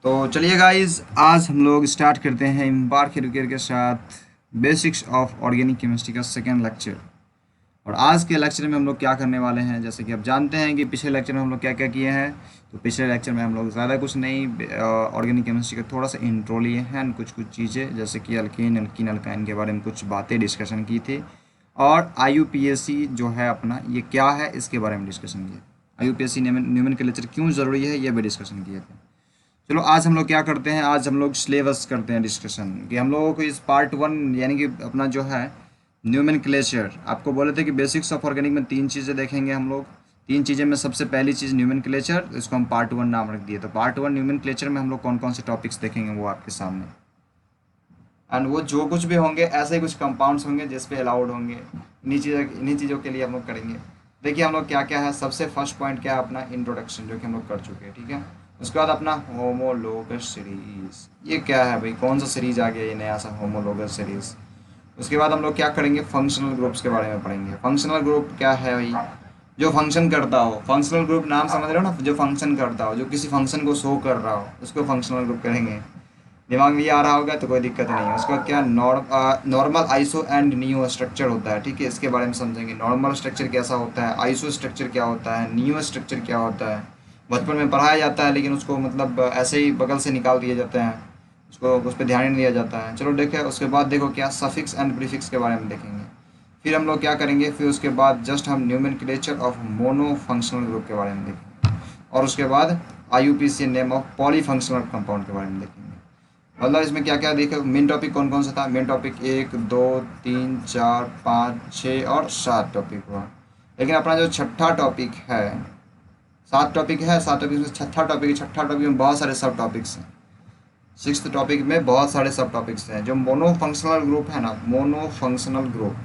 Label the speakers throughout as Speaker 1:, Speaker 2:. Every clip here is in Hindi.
Speaker 1: तो चलिए गाइस, आज हम लोग स्टार्ट करते हैं इम्बार्क एडुकेयर के साथ बेसिक्स ऑफ ऑर्गेनिक केमिस्ट्री का सेकेंड लेक्चर। और आज के लेक्चर में हम लोग क्या करने वाले हैं, जैसे कि आप जानते हैं कि पिछले लेक्चर में हम लोग क्या क्या किए हैं। तो पिछले लेक्चर में हम लोग ज़्यादा कुछ नहीं, ऑर्गेनिक केमिस्ट्री का थोड़ा सा इंट्रो लिए हैं एंड कुछ कुछ चीज़ें जैसे कि अल्कीन अल्कीन अल्काइन के बारे में कुछ बातें डिस्कशन की थी। और IUPAC जो है अपना, ये क्या है इसके बारे में डिस्कशन किया। IUPAC न्यूमेनक्लेचर क्यों ज़रूरी है, ये भी डिस्कशन किए थे। चलो आज हम लोग क्या करते हैं, आज हम लोग सिलेबस करते हैं डिस्कशन कि हम लोगों को इस पार्ट 1 यानी कि अपना जो है न्यूमेनक्लेचर, आपको बोले थे कि बेसिक्स ऑफ ऑर्गेनिक में 3 चीज़ें देखेंगे हम लोग। 3 चीज़ें में सबसे पहली चीज़ न्यूमेनक्लेचर, इसको हम पार्ट 1 नाम रख दिए। तो पार्ट 1 न्यूमेनक्लेचर में हम लोग कौन कौन से टॉपिक्स देखेंगे वो आपके सामने। एंड वो जो कुछ भी होंगे ऐसे ही कुछ कंपाउंड्स होंगे जिस पे अलाउड होंगे, इन्हीं चीज़ों के लिए हम लोग करेंगे। देखिए हम लोग क्या क्या है, सबसे फर्स्ट पॉइंट क्या है अपना इंट्रोडक्शन, जो कि हम लोग कर चुके हैं, ठीक है। उसके बाद अपना होमोलोगस सीरीज, ये क्या है भाई, कौन सा सीरीज आ गया ये नया सा होमोलोगस सीरीज। उसके बाद हम लोग क्या करेंगे, फंक्शनल ग्रुप्स के बारे में पढ़ेंगे। फंक्शनल ग्रुप क्या है भाई, जो फंक्शन करता हो। फंक्शनल ग्रुप नाम समझ रहे हो ना, जो फंक्शन करता हो, जो किसी फंक्शन को शो कर रहा हो, उसको फंक्शनल ग्रुप करेंगे। दिमाग में ये आ रहा होगा तो कोई दिक्कत नहीं है। उसके बाद क्या, normal iso and neo structure होता है, ठीक है। इसके बारे में समझेंगे, नॉर्मल स्ट्रक्चर कैसा होता है, आइसो स्ट्रक्चर क्या होता है, नियो स्ट्रक्चर क्या होता है। बचपन में पढ़ाया जाता है लेकिन उसको मतलब ऐसे ही बगल से निकाल दिए जाते हैं, उसको उस पर ध्यान नहीं दिया जाता है। चलो देखें, उसके बाद देखो क्या सफिक्स एंड प्रीफिक्स के बारे में देखेंगे। फिर हम लोग क्या करेंगे, फिर उसके बाद जस्ट हम न्यूमेनक्लेचर ऑफ मोनो फंक्शनल ग्रुप के बारे में देखेंगे। और उसके बाद IUPAC name of polyfunctional compound के बारे में देखेंगे। मतलब इसमें क्या क्या देखो, मेन टॉपिक कौन कौन सा था। मेन टॉपिक 1 2 3 4 5 6 और 7 टॉपिक हुआ। लेकिन अपना जो छठा टॉपिक है, 7 टॉपिक है, 7 टॉपिक में छठा टॉपिक है। छठा टॉपिक में बहुत सारे सब टॉपिक्स हैं। सिक्स्थ टॉपिक में बहुत सारे सब टॉपिक्स हैं। जो मोनो फंक्शनल ग्रुप है ना, मोनो फंक्शनल ग्रुप,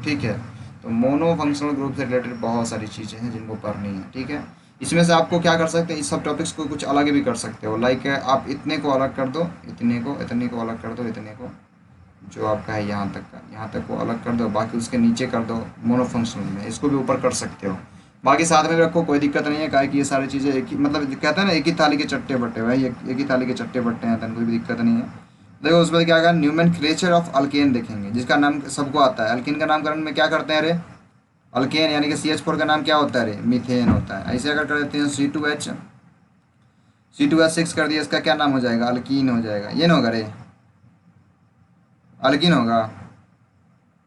Speaker 1: ठीक है। तो मोनो फंक्शनल ग्रुप से रिलेटेड बहुत सारी चीज़ें हैं जिनको पढ़नी है, ठीक है। इसमें से आपको क्या कर सकते हैं, इस सब टॉपिक्स को कुछ अलग भी कर सकते हो। लाइक आप इतने को अलग कर दो, इतने को अलग कर दो, इतने को जो आपका है यहाँ तक को अलग कर दो, बाकी उसके नीचे कर दो मोनो फंक्शनल में, इसको भी ऊपर कर सकते हो। बाकी साथ में भी रखो, कोई दिक्कत नहीं है। काहे कि ये सारी चीज़ें एक ही, मतलब कहते हैं ना, एक ही थाली के चट्टे बट्टे, भाई एक ही थाली के चट्टे बट्टे हैं, तो कोई भी दिक्कत नहीं है। देखो उसमें क्या कहा, न्यूमेनक्लेचर ऑफ अल्केन देखेंगे, जिसका नाम सबको आता है। अल्केन का नामकरण में क्या करते हैं, अरे अल्केन यानी कि CH4 का नाम क्या होता है, अरे मीथेन होता है। ऐसे अगर कर देते हैं C2H6 कर दिया, इसका क्या नाम हो जाएगा, अल्कीन हो जाएगा। ये ना होगा रे, अल्कीन होगा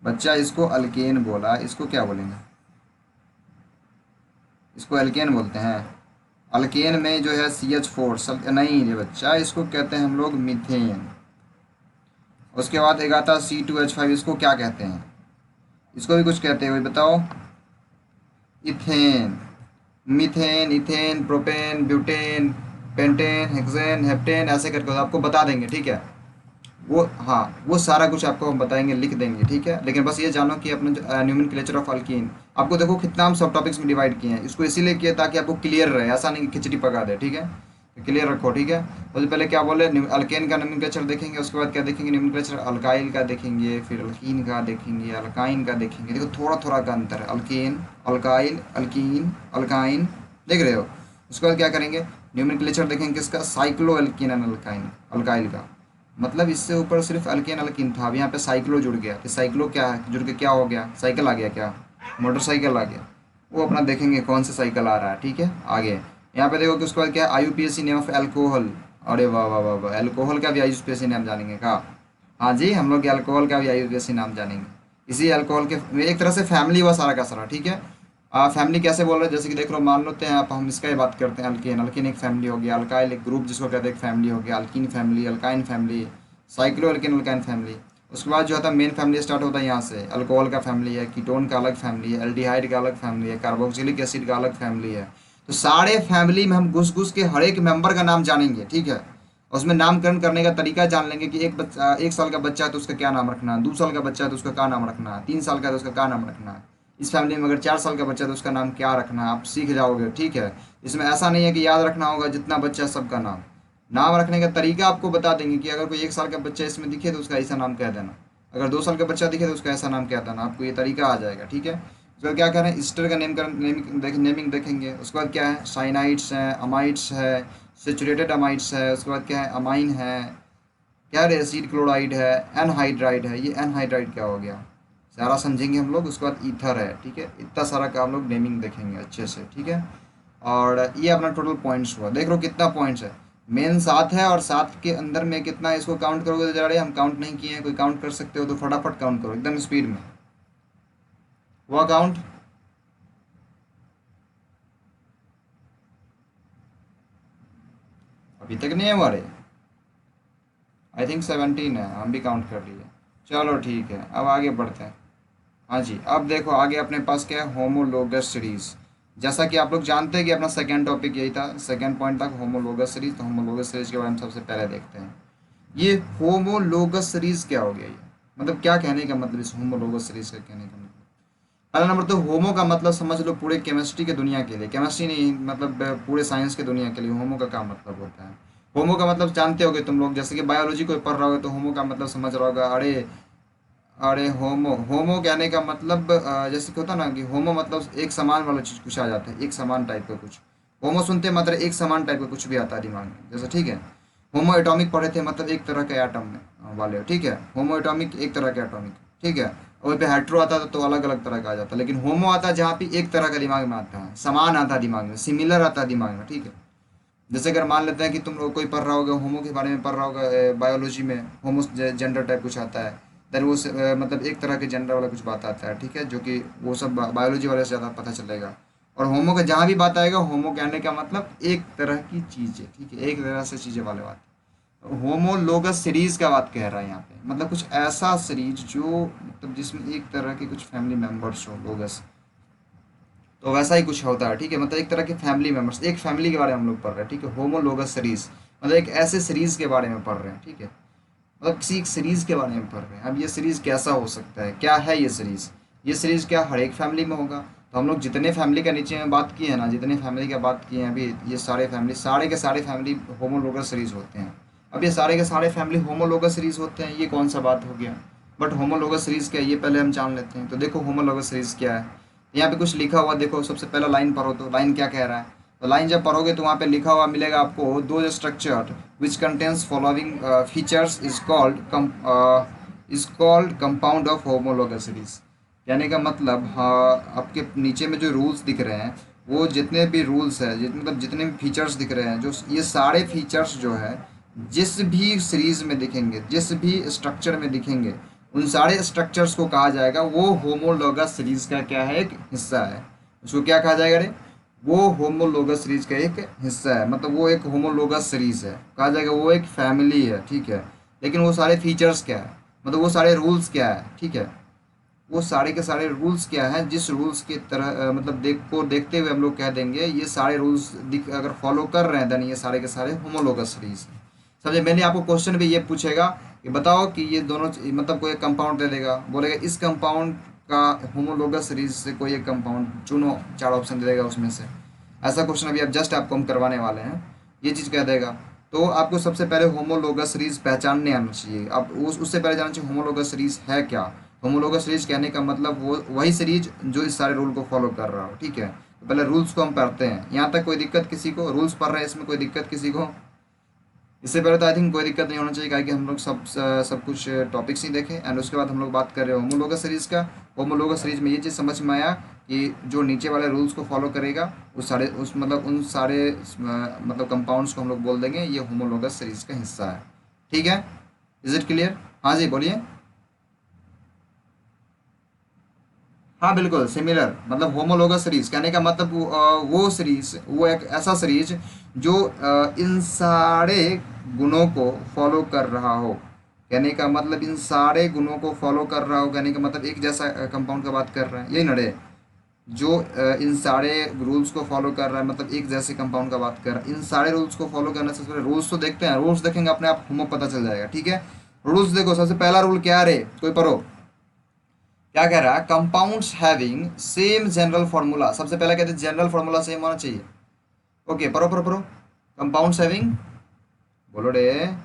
Speaker 1: बच्चा। इसको अल्केन बोला, इसको क्या बोलेंगे, इसको अल्केन बोलते हैं। अल्केन में जो है CH4 सब नहीं रे बच्चा, इसको कहते हैं हम लोग मीथेन। उसके बाद एक आता C2H5, इसको क्या कहते हैं, इसको भी कुछ कहते हैं भाई, बताओ। Ethane, methane, ethane, propane, butane, pentane, hexane, heptane, ऐसे करके आपको बता देंगे, ठीक है। वो हाँ, वो सारा कुछ आपको हम बताएंगे, लिख देंगे, ठीक है। लेकिन बस ये जानो कि अपने न्यूमेनक्लेचर ऑफ अल्कीन, आपको देखो कितना हम सब टॉपिक्स में डिवाइड किए हैं। इसको इसीलिए किया ताकि आपको क्लियर रहे, ऐसा नहीं कि खिचड़ी पका दे, ठीक है। तो क्लियर रखो, ठीक है। सबसे पहले क्या बोले, अल्केन का न्यूमेनक्लेचर देखेंगे। उसके बाद क्या देखेंगे, न्यूमेनक्लेचर अल्काइल का देखेंगे, फिर अल्कीन का देखेंगे, अल्काइन का देखेंगे। देखो थोड़ा थोड़ा का अंतर है, अल्केन, अल्काइल, अल्कीन, अल्काइन, देख रहे हो। उसके बाद क्या करेंगे, न्यूमेनक्लेचर देखेंगे किसका, cyclo alkyne and alkyne, alkyl का। मतलब इससे ऊपर सिर्फ अल्केन अल्कीन था, अब यहाँ पे साइक्लो जुड़ गया। तो साइक्लो क्या है, जुड़ के क्या हो गया, साइकिल आ गया, क्या मोटरसाइकिल आ गया। वो अपना देखेंगे कौन सा साइकिल आ रहा है, ठीक है। आगे यहाँ पे देखो कि उसके बाद क्या है, IUPAC नेम ऑफ एल्कोहल। अरे वाह वाह वाह वाह, एल्कोहल का भी IUPAC नाम जानेंगे का। हाँ जी, हम लोग एल्कोहल का भी IUPAC नाम जानेंगे। इसी अल्कोहल के एक तरह से फैमिली हुआ सारा का सारा, ठीक है। फैमिली कैसे बोल रहे हैं, जैसे कि देख लो, मान लेते हैं आप, हम इसका ही बात करते हैं। अल्केन, अल्केन एक फैमिली हो गया। अल्काइल एक ग्रुप जिसको कहते हैं, एक फैमिली हो गया। Alkyne family, alkyne family, cyclo alkane alkyne family. उसके बाद जो होता है मेन फैमिली स्टार्ट होता है यहाँ से। अल्कोहल का फैमिली है, कीटोन का अलग फैमिली है, एल्डिहाइड का अलग फैमिली है, कार्बोक्सिलिक एसिड का अलग फैमिली है। तो सारे फैमिली में हम घुस घुस के हर एक मेंबर का नाम जानेंगे, ठीक है। उसमें नामकरण करने का तरीका जान लेंगे कि एक बच्चा, 1 साल का बच्चा है तो उसका क्या नाम रखना है, 2 साल का बच्चा है तो उसका क्या नाम रखना है, 3 साल का है तो उसका क्या नाम रखना है। इस फैमिली में अगर 4 साल का बच्चा है तो उसका नाम क्या रखना है, आप सीख जाओगे, ठीक है। इसमें ऐसा नहीं है कि याद रखना होगा जितना बच्चा है सबका नाम। नाम रखने का तरीका आपको बता देंगे कि अगर कोई 1 साल का बच्चा इसमें दिखे तो उसका ऐसा नाम कह देना, अगर 2 साल का बच्चा दिखे तो उसका ऐसा नाम कह देना, आपको ये तरीका आ जाएगा, ठीक है। उसके बाद क्या करें, ईस्टर का नेमिंग देखेंगे। उसके बाद क्या है, साइनाइड्स है, अमाइड्स है, सेचुरेटेड अमाइड्स है, उसके बाद क्या है, अमाइन है, क्या है, एसिड क्लोराइड है, एनहाइड्राइड है। ये एनहाइड्राइड क्या हो गया, सारा समझेंगे हम लोग। उसके बाद ईथर है, ठीक है, इतना सारा का हम लोग नेमिंग देखेंगे अच्छे से, ठीक है। और ये अपना टोटल पॉइंट्स हुआ, देख लो कितना पॉइंट्स है। मेन 7 है और 7 के अंदर में कितना है, इसको काउंट करोगे तो जरा, हम काउंट नहीं किए हैं, कोई काउंट कर सकते हो तो फटाफट काउंट करो एकदम स्पीड में। हुआ काउंट? अभी तक नहीं है हमारे, आई थिंक 17 है, हम भी काउंट कर लिए। चलो ठीक है, अब आगे बढ़ते हैं। हाँ जी, अब देखो आगे अपने पास क्या है, होमोलोगस सीरीज। जैसा कि आप लोग जानते हैं कि अपना सेकंड टॉपिक यही था, सेकंड पॉइंट तक होमोलोगस सीरीज। तो होमोलोगस सीरीज के बारे में सबसे पहले देखते हैं। ये होमोलोगस सीरीज क्या हो गया, ये मतलब क्या कहने का मतलब, इस होमोलोगस सीरीज का कहने का मतलब, पहला नंबर तो होमो का मतलब समझ लो पूरे केमिस्ट्री के दुनिया के लिए, केमिस्ट्री नहीं मतलब पूरे साइंस के दुनिया के लिए होमो का क्या मतलब होता है। होमो का मतलब जानते होगे तुम लोग, जैसे कि बायोलॉजी कोई पढ़ रहा होगा तो होमो का मतलब समझ रहा होगा। अरे अरे होमो, होमो कहने का मतलब जैसे कि होता ना कि होमो मतलब एक समान वाला चीज़ कुछ आ जाता है, एक समान टाइप का कुछ। होमो सुनते मतलब एक समान टाइप का कुछ भी आता है दिमाग में, जैसे ठीक है। होमो एटॉमिक पढ़े थे मतलब एक तरह के एटम में वाले, ठीक है। होमो एटॉमिक एक तरह के एटॉमिक, ठीक है। और वहीं पे हेट्रो आता तो अलग अलग तरह का आ जाता, लेकिन होमो आता है जहाँ पे एक तरह का दिमाग में आता है, समान आता है दिमाग में, सिमिलर आता है दिमाग में, ठीक है। जैसे अगर मान लेते हैं कि तुम लोग कोई पढ़ रहा होगा, होमो के बारे में पढ़ रहा होगा बायोलॉजी में, होमो जेंडर टाइप कुछ आता है, देन वो मतलब एक तरह के जेंडर वाला कुछ बात आता है, ठीक है, जो कि वो सब बायोलॉजी वाले से ज़्यादा पता चलेगा। और होमो का जहाँ भी बात आएगा, होमो कहने का मतलब एक तरह की चीज़ है, ठीक है, एक तरह से चीज़ें वाले बात। होमोलोगस सीरीज का बात कह रहा है यहाँ पे, मतलब कुछ ऐसा सीरीज जो मतलब जिसमें एक तरह के कुछ फैमिली मेंबर्स हो, लोगस। तो वैसा ही कुछ होता है, ठीक है, मतलब एक तरह के फैमिली मेंबर्स, एक फैमिली के बारे में हम लोग पढ़ रहे हैं, ठीक है। होमोलोगस सीरीज मतलब एक ऐसे सीरीज के बारे में पढ़ रहे हैं, ठीक है, मतलब किसी एक सीरीज के बारे में पढ़ रहे हैं। अब ये सीरीज कैसा हो सकता है, क्या है ये सीरीज, ये सीरीज क्या हर एक फैमिली में होगा? तो हम लोग जितने फैमिली का नीचे में बात किए हैं ना, जितने फैमिली का बात किए हैं अभी, ये सारे फैमिली, सारे के सारे फैमिली होमोलोगस सीरीज होते हैं। अब ये सारे के सारे फैमिली होमोलोगस सीरीज होते हैं, ये कौन सा बात हो गया। बट होमोलोगस सीरीज क्या है ये पहले हम जान लेते हैं। तो देखो होमोलोगस सीरीज क्या है, यहाँ पे कुछ लिखा हुआ देखो, सबसे पहला लाइन पढ़ो तो लाइन क्या कह रहा है। तो लाइन जब पढ़ोगे तो वहाँ पे लिखा हुआ मिलेगा आपको, दो structure which contains following features is called compound of homologous series. कहने का मतलब, हाँ, आपके नीचे में जो रूल्स दिख रहे हैं, वो जितने भी रूल्स है, मतलब जितने भी फीचर्स दिख रहे हैं, जो ये सारे फीचर्स जो है जिस भी सीरीज में दिखेंगे, जिस भी स्ट्रक्चर में दिखेंगे, उन सारे स्ट्रक्चर्स को कहा जाएगा वो होमोलोगस सीरीज का क्या है, एक हिस्सा है। उसको क्या कहा जाएगा रे, वो होमोलोगस सीरीज का एक हिस्सा है, मतलब वो एक होमोलोगस सीरीज है, कहा जाएगा वो एक फैमिली है, ठीक है। लेकिन वो सारे फीचर्स क्या है, मतलब वो सारे रूल्स क्या है, ठीक है, वो सारे के सारे रूल्स क्या हैं, जिस रूल्स की तरह मतलब देखते हुए हम लोग कह देंगे ये सारे रूल्स अगर फॉलो कर रहे हैं, देन ये सारे के सारे होमोलोगस सीरीज हैं। समझे, मैंने आपको क्वेश्चन भी ये पूछेगा कि बताओ कि ये दोनों मतलब कोई एक कंपाउंड दे देगा, बोलेगा इस कंपाउंड का होमोलोगस सीरीज से कोई एक कंपाउंड चुनो, 4 ऑप्शन दे देगा उसमें से। ऐसा क्वेश्चन अभी आप जस्ट आपको हम करवाने वाले हैं, ये चीज़ कह देगा। तो आपको सबसे पहले होमोलोगस सीरीज पहचानने आना चाहिए। आप उससे पहले जानना चाहिए होमोलोगस सीरीज है क्या। होमोलोगस सीरीज कहने का मतलब वो वही सीरीज जो इस सारे रूल को फॉलो कर रहा हो, ठीक है। तो पहले रूल्स को हम पढ़ते हैं, यहाँ तक कोई दिक्कत किसी को, रूल्स पढ़ रहे हैं इसमें कोई दिक्कत किसी को? इससे पहले तो आई थिंक कोई दिक्कत नहीं होना चाहिए, क्योंकि हम लोग सब कुछ टॉपिक्स ही देखें, एंड उसके बाद हम लोग बात कर रहे हैं होमोलोगस सीरीज का। होमोलोगस सीरीज में ये चीज़ समझ में आया कि जो नीचे वाले रूल्स को फॉलो करेगा उस मतलब उन सारे मतलब कंपाउंड्स को हम लोग बोल देंगे ये होमोलोगस सीरीज का हिस्सा है, ठीक है। Is it clear? हाँ जी बोलिए। हाँ बिल्कुल सिमिलर, मतलब होमोलोगस सीरीज कहने का मतलब वो सीरीज, वो एक ऐसा सीरीज जो इन सारे गुणों को फॉलो कर रहा हो। कहने का मतलब इन सारे गुणों को फॉलो कर रहा हो, कहने का मतलब एक जैसा कंपाउंड का बात कर रहे हैं, यही नड़े जो इन सारे रूल्स को फॉलो कर रहा है, मतलब एक जैसे कंपाउंड का बात कर रहा है। इन सारे रूल्स को फॉलो करने से पहले रूल्स तो देखते हैं, रूल्स देखेंगे अपने आप होमो पता चल जाएगा, ठीक है। रूल्स देखो, सबसे पहला रूल क्या है रे, कोई पढ़ो, क्या कह रहा है, compounds having same general formula. सबसे पहले कहते हैं जनरल फार्मूला सेम होना चाहिए। ओके पढ़ो पढ़ो पढ़ो, कंपाउंड्स हैविंग, बोलो रे,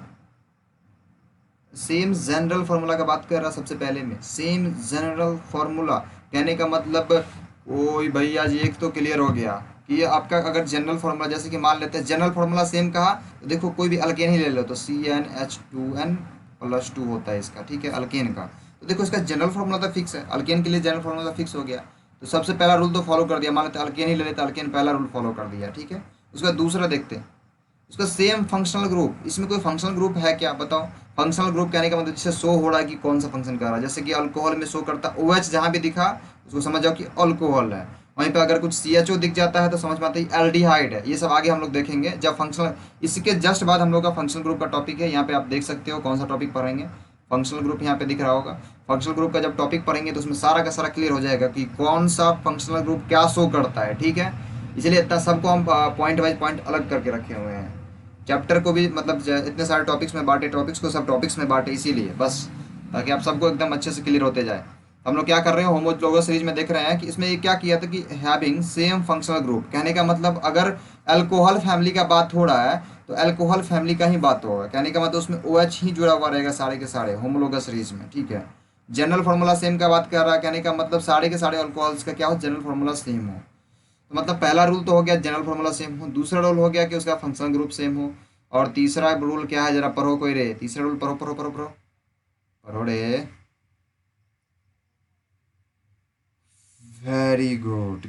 Speaker 1: सेम जनरल फार्मूला का बात कर रहा सबसे पहले में, सेम जनरल फार्मूला कहने का मतलब, ओए भैया जी एक तो क्लियर हो गया, कि ये आपका अगर जनरल फार्मूला, जैसे कि मान लेते हैं जनरल फार्मूला सेम कहा, तो देखो कोई भी अल्केन ही ले लो तो CnH2n+2 होता है इसका, ठीक है, अल्केन का। तो देखो इसका जनरल फार्मूला तो फिक्स है, अल्केन के लिए जनरल फार्मूला फिक्स हो गया। तो सबसे पहला रूल तो फॉलो कर दिया, मान लेते हैं अल्केन ही ले लेते, अल्केन पहला रूल फॉलो कर दिया, ठीक है। उसका दूसरा देखते हैं, उसका सेम फंक्शनल ग्रुप, इसमें कोई फंक्शनल ग्रुप है क्या, बताओ। फंक्शनल ग्रुप कहने का मतलब जिससे शो हो रहा है कि कौन सा फंक्शन कर रहा है, जैसे कि अल्कोहल में शो करता है OH, जहाँ भी दिखा उसको समझ जाओ कि अल्कोहल है। वहीं पे अगर कुछ CHO दिख जाता है तो समझ में आता है एल्डिहाइड है। ये सब आगे हम लोग देखेंगे जब फंक्शनल, इसके जस्ट बाद हम लोग का फंक्शनल ग्रुप का टॉपिक है। यहाँ पे आप देख सकते हो कौन सा टॉपिक पढ़ेंगे, फंक्शनल ग्रुप यहाँ पे दिख रहा होगा। फंक्शनल ग्रुप का जब टॉपिक पढ़ेंगे तो उसमें सारा का सारा क्लियर हो जाएगा कि कौन सा फंक्शनल ग्रुप क्या शो करता है, ठीक है। इसलिए इतना सबको हम पॉइंट वाइज पॉइंट अलग करके रखे हुए हैं। चैप्टर को भी मतलब इतने सारे टॉपिक्स में बांटे, टॉपिक्स को सब टॉपिक्स में बांटे, इसीलिए बस, ताकि आप सबको एकदम अच्छे से क्लियर होते जाए। हम लोग क्या कर रहे हैं, होमोलोगस सीरीज में देख रहे हैं कि इसमें ये क्या किया था कि हैविंग सेम फंक्शनल ग्रुप, कहने का मतलब अगर अल्कोहल फैमिली का बात हो रहा है तो अल्कोहल फैमिली का ही बात होगा, कहने का मतलब उसमें OH ही जुड़ा हुआ रहेगा सारे के सारे होमोलोगस सीरीज में, ठीक है। जनरल फार्मूला सेम का बात कर रहा है, कहने का मतलब सारे के सारे अल्कोहल्स का क्या हो, जनरल फार्मूला सेम हो। तो मतलब पहला रूल तो हो गया जनरल फार्मूला सेम हो, दूसरा रूल हो गया कि उसका फंक्शनल ग्रुप सेम हो, और तीसरा रूल क्या है, जरा पढ़ो कोई रे, तीसरा रूल पढ़ो पढ़ो पढ़ो पढ़ो पढ़ो रे। Very good.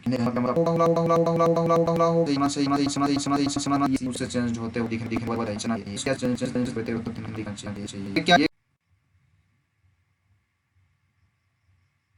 Speaker 1: से चेंज होते हुए दिखने बहुत अच्छा है, इसका चेंज होते हुए दिखना चाहिए क्या।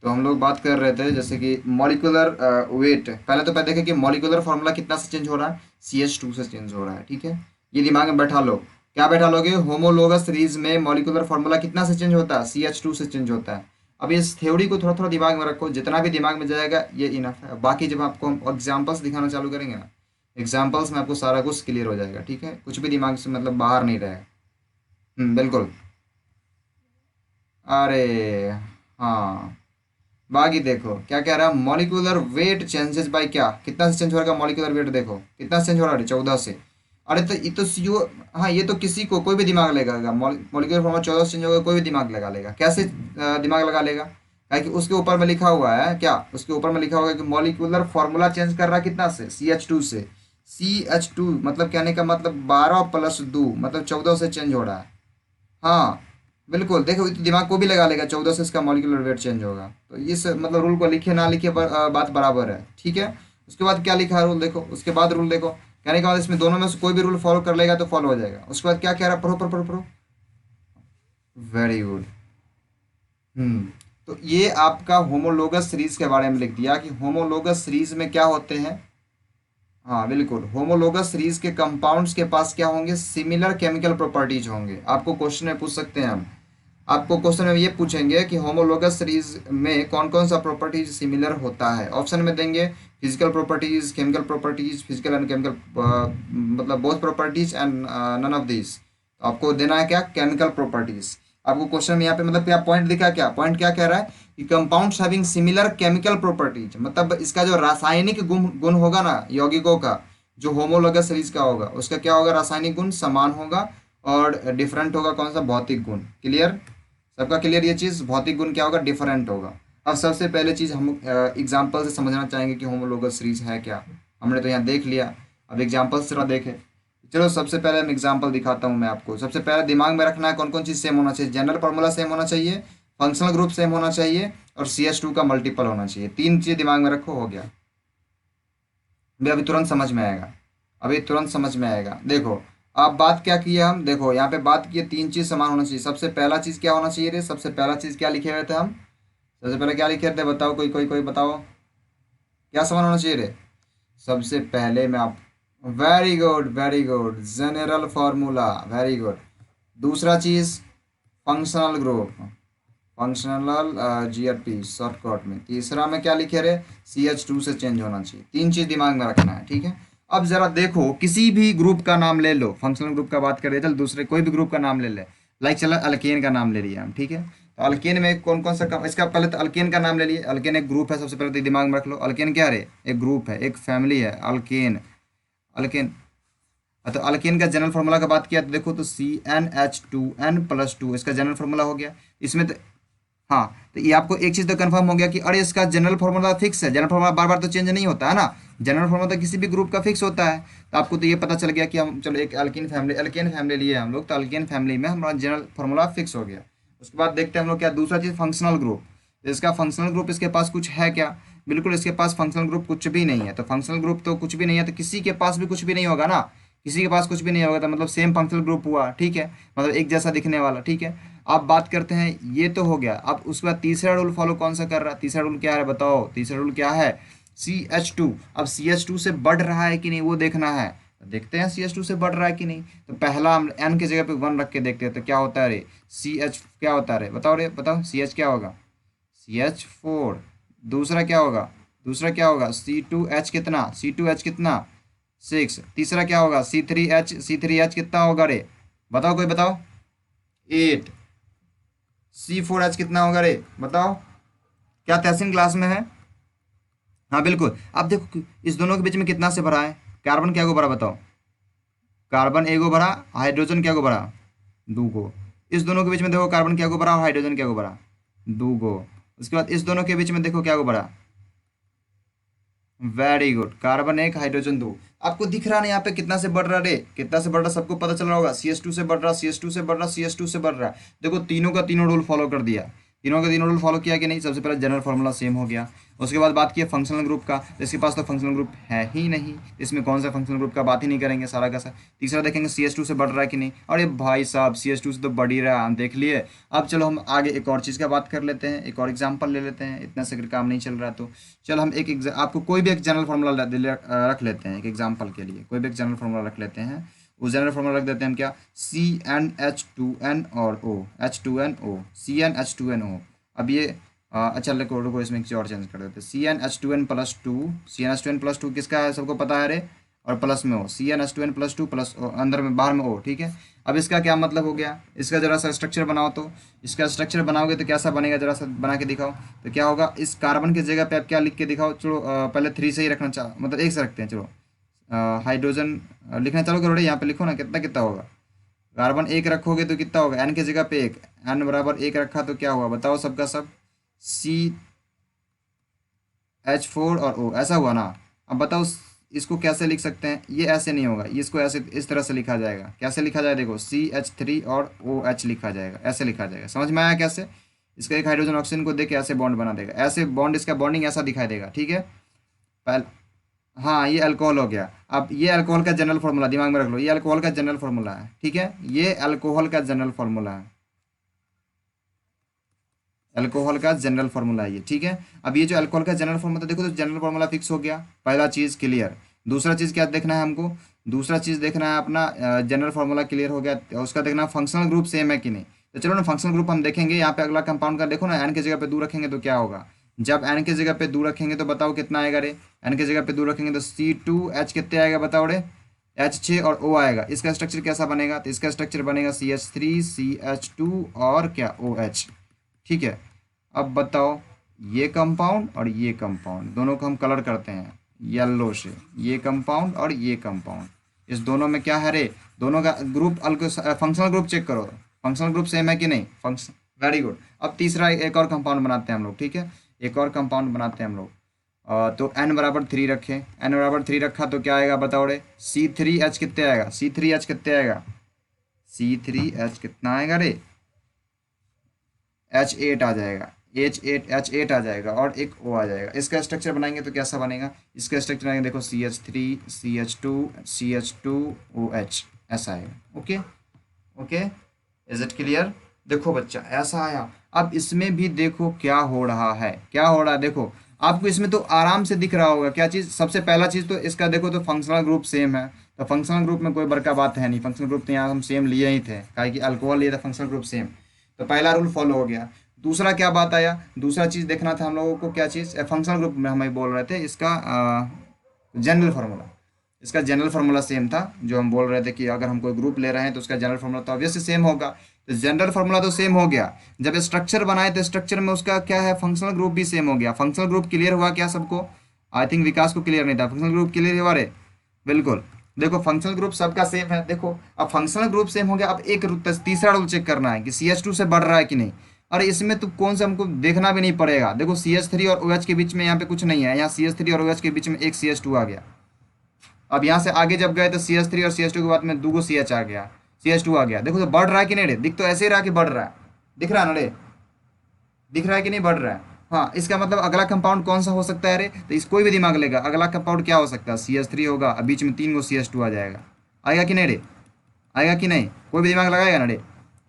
Speaker 1: तो हम लोग बात कर रहे थे जैसे कि मॉलिक्यूलर वेट, पहले देखें कि मॉलिक्यूलर फार्मूला कितना से चेंज हो रहा है, CH2 से चेंज हो रहा है, ठीक है। ये दिमाग में बैठा लो, क्या बैठा लोगे, होमोलोगस सीरीज में मॉलिक्यूलर फार्मूला कितना से चेंज होता है, CH2 से चेंज होता है। अब इस थ्योरी को थोड़ा थोड़ा दिमाग में रखो, जितना भी दिमाग में जाएगा ये इनफ है। बाकी जब आपको हम एग्जाम्पल्स दिखाना चालू करेंगे ना, एग्जाम्पल्स में आपको सारा कुछ क्लियर हो जाएगा, ठीक है, कुछ भी दिमाग से मतलब बाहर नहीं रहेगा। बिल्कुल। अरे हाँ, बाकी देखो क्या कह रहा है, मॉलिक्यूलर वेट चेंजेस बाय क्या, कितना से चेंज हो रहा है मॉलिक्यूलर वेट, देखो कितना से चेंज हो रहा है, 14 से। अरे तो ये तो सीओ, हाँ ये तो किसी को कोई भी दिमाग लगाएगा, मॉलिक्यूलर फॉर्मूला 14 से चेंज होगा, कोई भी दिमाग लगा लेगा, कैसे दिमाग लगा लेगा, कि उसके ऊपर में लिखा हुआ है क्या, उसके ऊपर में लिखा हुआ है कि मॉलिक्यूलर फार्मूला चेंज कर रहा है कितना से, CH2 से। CH2 मतलब कहने का मतलब 12+2 मतलब 14 से चेंज हो रहा है। हाँ बिल्कुल, देखो ये तो दिमाग को भी लगा लेगा, 14 से इसका मॉलिक्यूलर वेट चेंज होगा। तो इस मतलब रूल को लिखे ना लिखे बात बराबर है, ठीक है। उसके बाद क्या लिखा है रूल, देखो उसके बाद रूल देखो, कहने के बाद इसमें दोनों में से कोई भी रूल फॉलो कर लेगा तो फॉलो हो जाएगा। उसके बाद क्या कह रहा है, पढ़ो पढ़ो पढ़ो पढ़ो। Very good. हम्म। तो ये आपका होमोलोगस सीरीज के बारे में लिख दिया कि होमोलोगस सीरीज में क्या होते हैं। हाँ बिल्कुल, होमोलोगस सीरीज के कंपाउंड्स के पास क्या होंगे, सिमिलर केमिकल प्रॉपर्टीज होंगे। आपको क्वेश्चन में पूछ सकते हैं हम, आपको क्वेश्चन में ये पूछेंगे कि होमोलोगस सीरीज में कौन कौन सा प्रॉपर्टीज सिमिलर होता है। ऑप्शन में देंगे physical properties, chemical properties, physical and chemical मतलब both properties and none of this. तो आपको देना है क्या, केमिकल प्रॉपर्टीज। आपको क्वेश्चन में यहाँ पे मतलब क्या पॉइंट दिखा, क्या पॉइंट क्या कह रहा है कि compounds having similar chemical properties, मतलब इसका जो रासायनिक गुण गुण होगा ना यौगिकों का, जो होमोलोगस सीरीज का होगा उसका क्या होगा, रासायनिक गुण समान होगा, और डिफरेंट होगा कौन सा, भौतिक गुण। क्लियर, सबका क्लियर ये चीज़, भौतिक गुण क्या होगा, डिफरेंट होगा। अब सबसे पहले चीज़ हम एग्जाम्पल से समझना चाहेंगे कि होमोलोगस सीरीज है क्या। हमने तो यहाँ देख लिया, अब एग्जाम्पल से थोड़ा देखें। चलो सबसे पहले हम एग्जाम्पल दिखाता हूँ मैं आपको। सबसे पहले दिमाग में रखना है कौन कौन चीज़ सेम होना चाहिए, जनरल फार्मूला सेम होना चाहिए, फंक्शनल ग्रुप सेम होना चाहिए, और CH2 का मल्टीपल होना चाहिए। तीन चीज़ दिमाग में रखो, हो गया। भी अभी तुरंत समझ में आएगा, अभी तुरंत समझ में आएगा। देखो अब बात क्या की है हम, देखो यहाँ पे बात की है तीन चीज़ समान होना चाहिए। सबसे पहला चीज़ क्या होना चाहिए रे, सबसे पहला चीज़ क्या लिखे हुए थे हम, सबसे पहले क्या लिखे थे बताओ, कोई कोई कोई बताओ, क्या समान होना चाहिए रे। सबसे पहले मैं आप, very good very good, general formula, very good. दूसरा चीज़ functional group, functional GRP shortcut में। तीसरा में क्या लिखे रहे, CH2 से चेंज होना चाहिए। तीन चीज़ दिमाग में रखना है, ठीक है। अब जरा देखो किसी भी ग्रुप का नाम ले लो, फंक्शनल ग्रुप का बात करें, चल दूसरे कोई भी ग्रुप का नाम ले ले, लाइक चला अल्केन का नाम ले लिया हम, ठीक है। तो अल्केन में कौन कौन सा इसका पहले तो अल्केन का नाम ले लिए, अल्केन एक ग्रुप है, सबसे पहले तो दिमाग में रख लो, अल्केन क्या है, एक ग्रुप है, एक फैमिली है अल्केन। अल्केन, तो अल्केन का जनरल फार्मूला का बात किया तो देखो तो CnH2n+2 इसका जनरल फार्मूला हो गया। इसमें तो हाँ, तो ये आपको एक चीज़ तो कंफर्म हो गया कि अरे इसका जनरल फॉर्मूला फिक्स है, जनरल फॉर्मूला बार बार तो चेंज नहीं होता है ना, जनरल फॉर्मूला तो किसी भी ग्रुप का फिक्स होता है। तो आपको तो ये पता चल गया कि हम चलो एक अल्केन फैमिली लिए हम लोग, तो अल्केन फैमिली में हमारा जनरल फॉर्मूला फिक्स हो गया। उसके बाद देखते हैं हम लोग क्या दूसरा चीज़ फंक्शनल ग्रुप। तो इसका फंक्शनल ग्रुप इसके पास कुछ है क्या? बिल्कुल इसके पास फंक्शनल ग्रुप कुछ भी नहीं है। तो फंक्शनल ग्रुप तो कुछ भी नहीं है, तो किसी के पास भी कुछ भी नहीं होगा ना, किसी के पास कुछ भी नहीं होगा तो मतलब सेम फंक्शनल ग्रुप हुआ, ठीक है, मतलब एक जैसा दिखने वाला, ठीक है। अब बात करते हैं, ये तो हो गया। अब उसके बाद तीसरा रूल फॉलो कौन सा कर रहा है? तीसरा रूल क्या है बताओ? तीसरा रूल क्या है? CH2। अब CH2 से बढ़ रहा है कि नहीं वो देखना है। तो देखते हैं CH2 से बढ़ रहा है कि नहीं। तो पहला हम n की जगह पे 1 रख के देखते हैं तो क्या होता है रे? CH क्या होता है रे? बताओ रे, बताओ CH क्या होगा? CH4। दूसरा क्या होगा? दूसरा क्या होगा? C2H कितना? C2H कितना? 6। तीसरा क्या होगा? C3H कितना होगा रे? बताओ, कोई बताओ। 8। C4H कितना होगा रे? बताओ। क्या तहसीन क्लास में है? हाँ बिल्कुल। अब देखो कि इस दोनों के बीच में कितना से भरा है? कार्बन क्या को भरा बताओ? कार्बन एगो भरा, हाइड्रोजन क्या को भरा? दू गो। इस दोनों के बीच में देखो कार्बन क्या को भरा और हाइड्रोजन क्या को भरा? दू गो। उसके बाद इस दोनों के बीच में देखो क्या को भरा? वेरी गुड, कार्बन एक हाइड्रोजन दो। आपको दिख रहा ना यहाँ पे कितना से बढ़ रहा रे? कितना से बढ़ रहा सबको पता चल रहा होगा। CH2 से बढ़ रहा, CH2 से बढ़ रहा, CH2 से बढ़ रहा। देखो तीनों का तीनों रूल फॉलो कर दिया, तीनों का तीनों रूल फॉलो किया कि नहीं? सबसे पहले जनरल फार्मूला सेम हो गया। उसके बाद बात की फंक्शनल ग्रुप का, इसके पास तो फंक्शनल ग्रुप है ही नहीं, इसमें कौन सा फंक्शनल ग्रुप का बात ही नहीं करेंगे, सारा का सारा। तीसरा देखेंगे CH2 से बढ़ रहा है कि नहीं। अरे भाई साहब CH2 से तो बढ़ ही रहा है, हम देख लिए। अब चलो हम आगे एक और चीज़ का बात कर लेते हैं, एक और एग्जाम्पल ले लेते हैं, इतना से अगर काम नहीं चल रहा तो चल हम आपको कोई भी एक जनरल फार्मूला रख लेते हैं एक एग्जाम्पल के लिए, कोई भी एक जनरल फार्मूला रख लेते हैं। उस जनरल फार्मूला रख देते हैं हम क्या? CnH2n और O, H2NO, CnH2nO। अब ये अच्छा रुको रुको, इसमें एक चीज़ और चेंज कर देते हैं। CnH2n+2 किसका है सबको पता है रे? और प्लस में O, CnH2n+2 प्लस अंदर में बाहर में O, ठीक है। अब इसका क्या मतलब हो गया? इसका जरा सा स्ट्रक्चर बनाओ, तो इसका स्ट्रक्चर बनाओगे तो कैसा बनेगा, जरा सा बना के दिखाओ। तो क्या होगा? इस कार्बन की जगह पे आप क्या लिख के दिखाओ? चलो पहले 3 से ही रखना चाह, मतलब 1 से रखते हैं। चलो हाइड्रोजन लिखना चालू करो रे, यहाँ पे लिखो ना कितना कितना होगा। कार्बन 1 रखोगे तो कितना होगा? n की जगह पे 1, n बराबर 1 रखा तो क्या हुआ बताओ सबका सब? CH4 और O, ऐसा हुआ ना। अब बताओ इसको कैसे लिख सकते हैं? ये ऐसे नहीं होगा, ये इसको ऐसे इस तरह से लिखा जाएगा। कैसे लिखा जाए देखो, CH3 और OH लिखा जाएगा, ऐसे लिखा जाएगा। समझ में आया कैसे? इसका एक हाइड्रोजन ऑक्सीजन को देके ऐसे बॉन्ड बना देगा, ऐसे बॉन्ड, इसका बॉन्डिंग ऐसा दिखाई देगा, ठीक है। पहले हाँ, ये अल्कोहल हो गया। अब ये अल्कोहल का जनरल फार्मूला दिमाग में रख लो, ये अल्कोहल का जनरल फार्मूला है, ठीक है, ये अल्कोहल का जनरल फार्मूला है, अल्कोहल का जनरल फार्मूला है ये, ठीक है। अब ये जो अल्कोहल का जनरल फार्मूला देखो, तो जनरल फार्मूला फिक्स हो गया, पहला चीज़ क्लियर। दूसरा चीज़ क्या देखना है हमको? दूसरा चीज़ देखना है अपना जनरल फार्मूला क्लियर हो गया, उसका देखना फंक्शनल ग्रुप सेम है कि नहीं। तो चलो ना फंक्शनल ग्रुप हम देखेंगे। यहाँ पे अगला कंपाउंड का देखो ना, एन की जगह पे 2 रखेंगे तो क्या होगा? जब एन की जगह पे 2 रखेंगे तो बताओ कितना आएगा रे? एन की जगह पे 2 रखेंगे तो C2H कितने आएगा बताओ रे? H6 और O आएगा। इसका स्ट्रक्चर कैसा बनेगा? तो इसका स्ट्रक्चर बनेगा CH3 CH2 और क्या OH, ठीक है। अब बताओ, ये कंपाउंड और ये कंपाउंड दोनों को हम कलर करते हैं येलो से, ये कंपाउंड और ये कंपाउंड, इस दोनों में क्या है रे? दोनों का ग्रुप फंक्शनल ग्रुप चेक करो, फंक्शनल ग्रुप सेम है कि नहीं? Function, very good. अब तीसरा एक और कंपाउंड बनाते हैं हम लोग, ठीक है, एक और कंपाउंड बनाते हैं हम लोग। तो n बराबर 3 रखें, n बराबर 3 रखा तो क्या आएगा बताओ रे? C3H कितने आएगा? C3H कितने आएगा? C3H कितना आएगा रे? H8 आ जाएगा, H8 आ जाएगा और एक O आ जाएगा। इसका स्ट्रक्चर बनाएंगे तो कैसा बनेगा? इसका स्ट्रक्चर बनाएंगे देखो, CH3 CH2 CH2 OH, ऐसा आएगा। Okay okay, is it clear? देखो बच्चा ऐसा आया। अब इसमें भी देखो क्या हो रहा है, क्या हो रहा है देखो। आपको इसमें तो आराम से दिख रहा होगा क्या चीज़। सबसे पहला चीज़ तो इसका देखो तो फंक्शनल ग्रुप सेम है, तो फंक्शनल ग्रुप में कोई बड़का बात है नहीं। फंक्शनल ग्रुप तो यहाँ हम सेम लिए ही थे, काहे कि अल्कोहल लिए था, फंक्शनल ग्रुप सेम। तो पहला रूल फॉलो हो गया। दूसरा क्या बात आया? दूसरा चीज़ देखना था हम लोगों को, क्या चीज़? फंक्शनल ग्रुप में हम बोल रहे थे इसका जनरल फार्मूला। इसका जनरल फार्मूला सेम था, जो हम बोल रहे थे कि अगर हम कोई ग्रुप ले रहे हैं तो उसका जनरल फार्मूला तो ऑब्वियसली सेम होगा। तो जनरल फार्मूला तो सेम हो गया। जब स्ट्रक्चर बनाए तो स्ट्रक्चर में उसका क्या है? फंक्शनल ग्रुप भी सेम हो गया। फंक्शनल ग्रुप क्लियर हुआ क्या सबको? आई थिंक विकास को क्लियर नहीं था। फंक्शनल ग्रुप क्लियर हुआ रे? बिल्कुल। देखो फंक्शनल ग्रुप सबका सेम है। देखो अब फंक्शनल ग्रुप सेम हो गया। अब एक तीसरा रूल चेक करना है कि CH2 से बढ़ रहा है कि नहीं। और इसमें तो कौन सा हमको देखना भी नहीं पड़ेगा। देखो CH3 और OH के बीच में यहाँ पे कुछ नहीं है, यहाँ CH3 और OH के बीच में एक CH2 आ गया। अब यहाँ से आगे जब गए तो CH3 और CH2 के बाद में 2 CH आ गया, CH2 आ गया। देखो तो बढ़ रहा है कि नहीं रे, दिख तो ऐसे ही रहा कि बढ़ रहा है, दिख रहा है ना रे, दिख रहा है कि नहीं बढ़ रहा है। हाँ, इसका मतलब अगला कंपाउंड कौन सा हो सकता है रे, तो इस कोई भी दिमाग लेगा, अगला कंपाउंड क्या हो सकता है, CH3 होगा, अब बीच में 3 गो CH2 आ जाएगा। आएगा कि नहीं रे, आएगा कि नहीं, कोई भी दिमाग लगाएगा ना रे।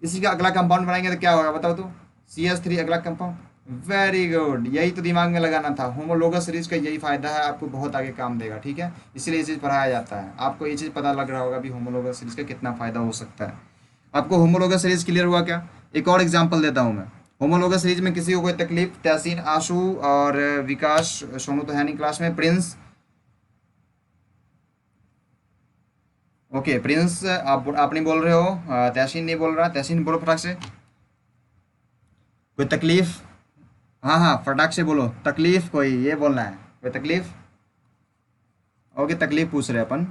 Speaker 1: इसी का अगला कंपाउंड बनाएंगे तो क्या होगा बताओ तो, CH3 अगला कंपाउंड। वेरी गुड, यही तो दिमाग में लगाना था। होमोलोगस सीरीज का यही फायदा है, आपको बहुत आगे काम देगा, ठीक है, इसीलिए ये चीज़ पढ़ाया जाता है। आपको ये चीज़ पता लग रहा होगा भी होमोलोगस सीरीज का कितना फायदा हो सकता है। आपको होमोलोगस सीरीज क्लियर हुआ क्या? एक और एग्जांपल देता हूँ मैं। होमोलोगस सीरीज में किसी को कोई तकलीफ, तहसीन, आशु और विकास, सोनू तो है नहीं क्लास में, प्रिंस, ओके प्रिंस आप नहीं बोल रहे हो, तहसीन नहीं बोल रहा, तहसीन बोलो फटाक से, कोई तकलीफ, हाँ हाँ फटाक से बोलो, तकलीफ कोई, ये बोलना है कोई तकलीफ। ओके तकलीफ पूछ रहे हैं अपन,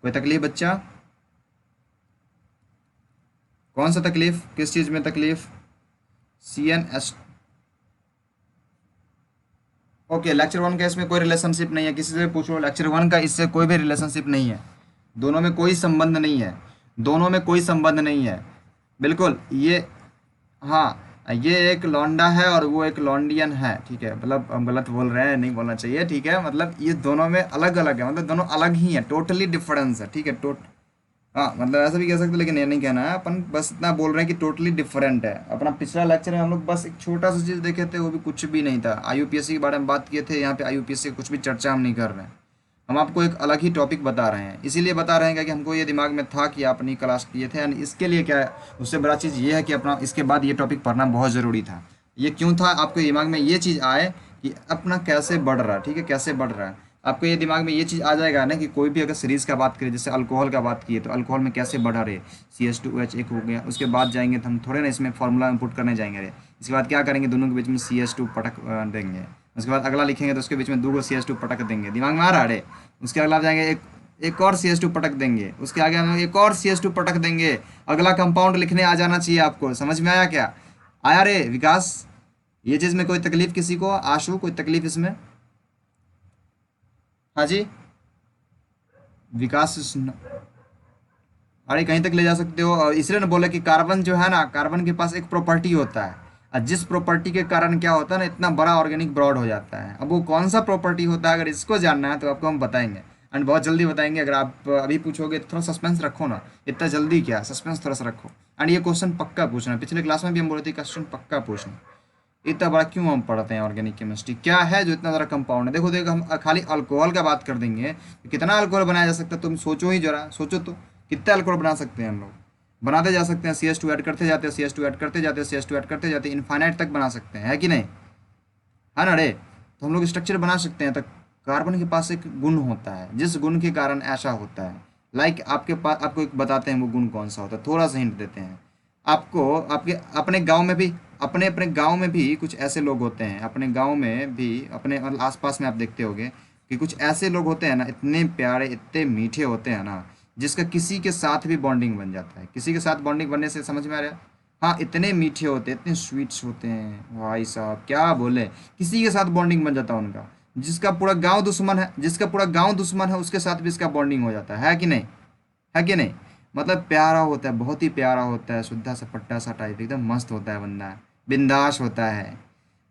Speaker 1: कोई तकलीफ बच्चा, कौन सा तकलीफ, किस चीज़ में तकलीफ, CNS। ओके लेक्चर 1 का इसमें कोई रिलेशनशिप नहीं है, किसी से भी पूछो, लेक्चर 1 का इससे कोई भी रिलेशनशिप नहीं है, दोनों में कोई संबंध नहीं है, दोनों में कोई संबंध नहीं है, बिल्कुल ये, हाँ ये एक लौंडा है और वो एक लौंडियन है, ठीक है, मतलब हम गलत बोल रहे हैं, नहीं बोलना चाहिए, ठीक है, मतलब ये दोनों में अलग अलग है, मतलब दोनों अलग ही है, टोटली डिफरेंस है, ठीक है, हाँ मतलब ऐसा भी कह सकते हैं, लेकिन ये नहीं कहना है, अपन बस इतना बोल रहे हैं कि टोटली डिफरेंट है। अपना पिछला लेक्चर में हम लोग बस एक छोटा सा चीज़ देखे थे, वो भी कुछ भी नहीं था, IUPAC के बारे में बात किए थे, यहाँ पे IUPAC की कुछ भी चर्चा हम नहीं कर रहे हैं, हम आपको एक अलग ही टॉपिक बता रहे हैं, इसीलिए बता रहे हैं कि हमको ये दिमाग में था कि आप नहीं क्लास किए थे, एंड इसके लिए क्या है, उससे बड़ा चीज़ ये है कि अपना इसके बाद ये टॉपिक पढ़ना बहुत ज़रूरी था। ये क्यों था, आपके दिमाग में ये चीज़ आए कि अपना कैसे बढ़ रहा है, ठीक है, कैसे बढ़ रहा है, आपको ये दिमाग में ये चीज़ आ जाएगा ना कि कोई भी अगर सीरीज़ का बात करें, जैसे अल्कोहल का बात किए तो अल्कोहल में कैसे बढ़ा रहे, CH2OH एक हो गया, उसके बाद जाएंगे तो हम थोड़े ना इसमें फार्मूला इनपुट करने जाएंगे रे, इसके बाद क्या करेंगे, दोनों के बीच में CH2 पटक देंगे, उसके बाद अगला लिखेंगे तो उसके बीच में 2 गो CH2 पटक देंगे, दिमाग में आ रहा है। उसके अगला जाएंगे एक और CH2 पटक देंगे, उसके आगे हम एक और CH2 पटक देंगे, अगला कंपाउंड लिखने आ जाना चाहिए आपको, समझ में आया क्या, आया रे विकास, ये चीज़ में कोई तकलीफ किसी को, आशु कोई तकलीफ इसमें, हाँ जी विकास, अरे कहीं तक ले जा सकते हो, और इसलिए ना बोले कि कार्बन जो है ना, कार्बन के पास एक प्रॉपर्टी होता है, और जिस प्रॉपर्टी के कारण क्या होता है ना, इतना बड़ा ऑर्गेनिक ब्रॉड हो जाता है। अब वो कौन सा प्रॉपर्टी होता है, अगर इसको जानना है तो आपको हम बताएंगे, एंड बहुत जल्दी बताएंगे। अगर आप अभी पूछोगे तो थोड़ा सस्पेंस रखो ना, इतना जल्दी क्या, सस्पेंस थोड़ा सा रखो, एंड ये क्वेश्चन पक्का पूछना, पिछले क्लास में भी हम बोले थे क्वेश्चन पक्का पूछना। इतना बड़ा क्यों हम पढ़ते हैं ऑर्गेनिक केमिस्ट्री, क्या है जो इतना ज़रा कंपाउंड है, देखो देखो हम खाली अल्कोहल का बात कर देंगे तो कितना अल्कोहल बनाया जा सकता है, तुम सोचो ही जरा, सोचो तो कितना अल्कोहल बना सकते हैं हम लोग, बनाते जा सकते हैं, CH2 ऐड करते जाते हैं, CH2 ऐड करते जाते हैं, CH2 ऐड करते जाते हैं, इनफाइनाइट तक बना सकते हैं, है कि नहीं, है ना रे, तो हम लोग स्ट्रक्चर बना सकते हैं। तो कार्बन के पास एक गुण होता है, जिस गुण के कारण ऐसा होता है, लाइक आपके पास, आपको एक बताते हैं वो गुण कौन सा होता है, थोड़ा सा हिंट देते हैं आपको, आपके अपने गांव में भी, अपने अपने गांव में भी कुछ ऐसे लोग होते हैं, अपने गांव में भी, अपने मतलब आसपास में आप देखते होंगे कि कुछ ऐसे लोग होते हैं ना, इतने प्यारे इतने मीठे होते हैं ना, जिसका किसी के साथ भी बॉन्डिंग बन जाता है, किसी के साथ बॉन्डिंग बनने से, समझ में आ रहा है, हाँ इतने मीठे होते हैं, इतने स्वीट्स होते हैं भाई साहब, क्या बोले, किसी के साथ बॉन्डिंग बन जाता है उनका, जिसका पूरा गांव दुश्मन है, जिसका पूरा गांव दुश्मन है उसके साथ भी इसका बॉन्डिंग हो जाता है कि नहीं, है कि नहीं, मतलब प्यारा होता है, बहुत ही प्यारा होता है, शुद्धा सा पट्टा सा टाइप, एकदम मस्त होता है बंदा, बिंदास होता है,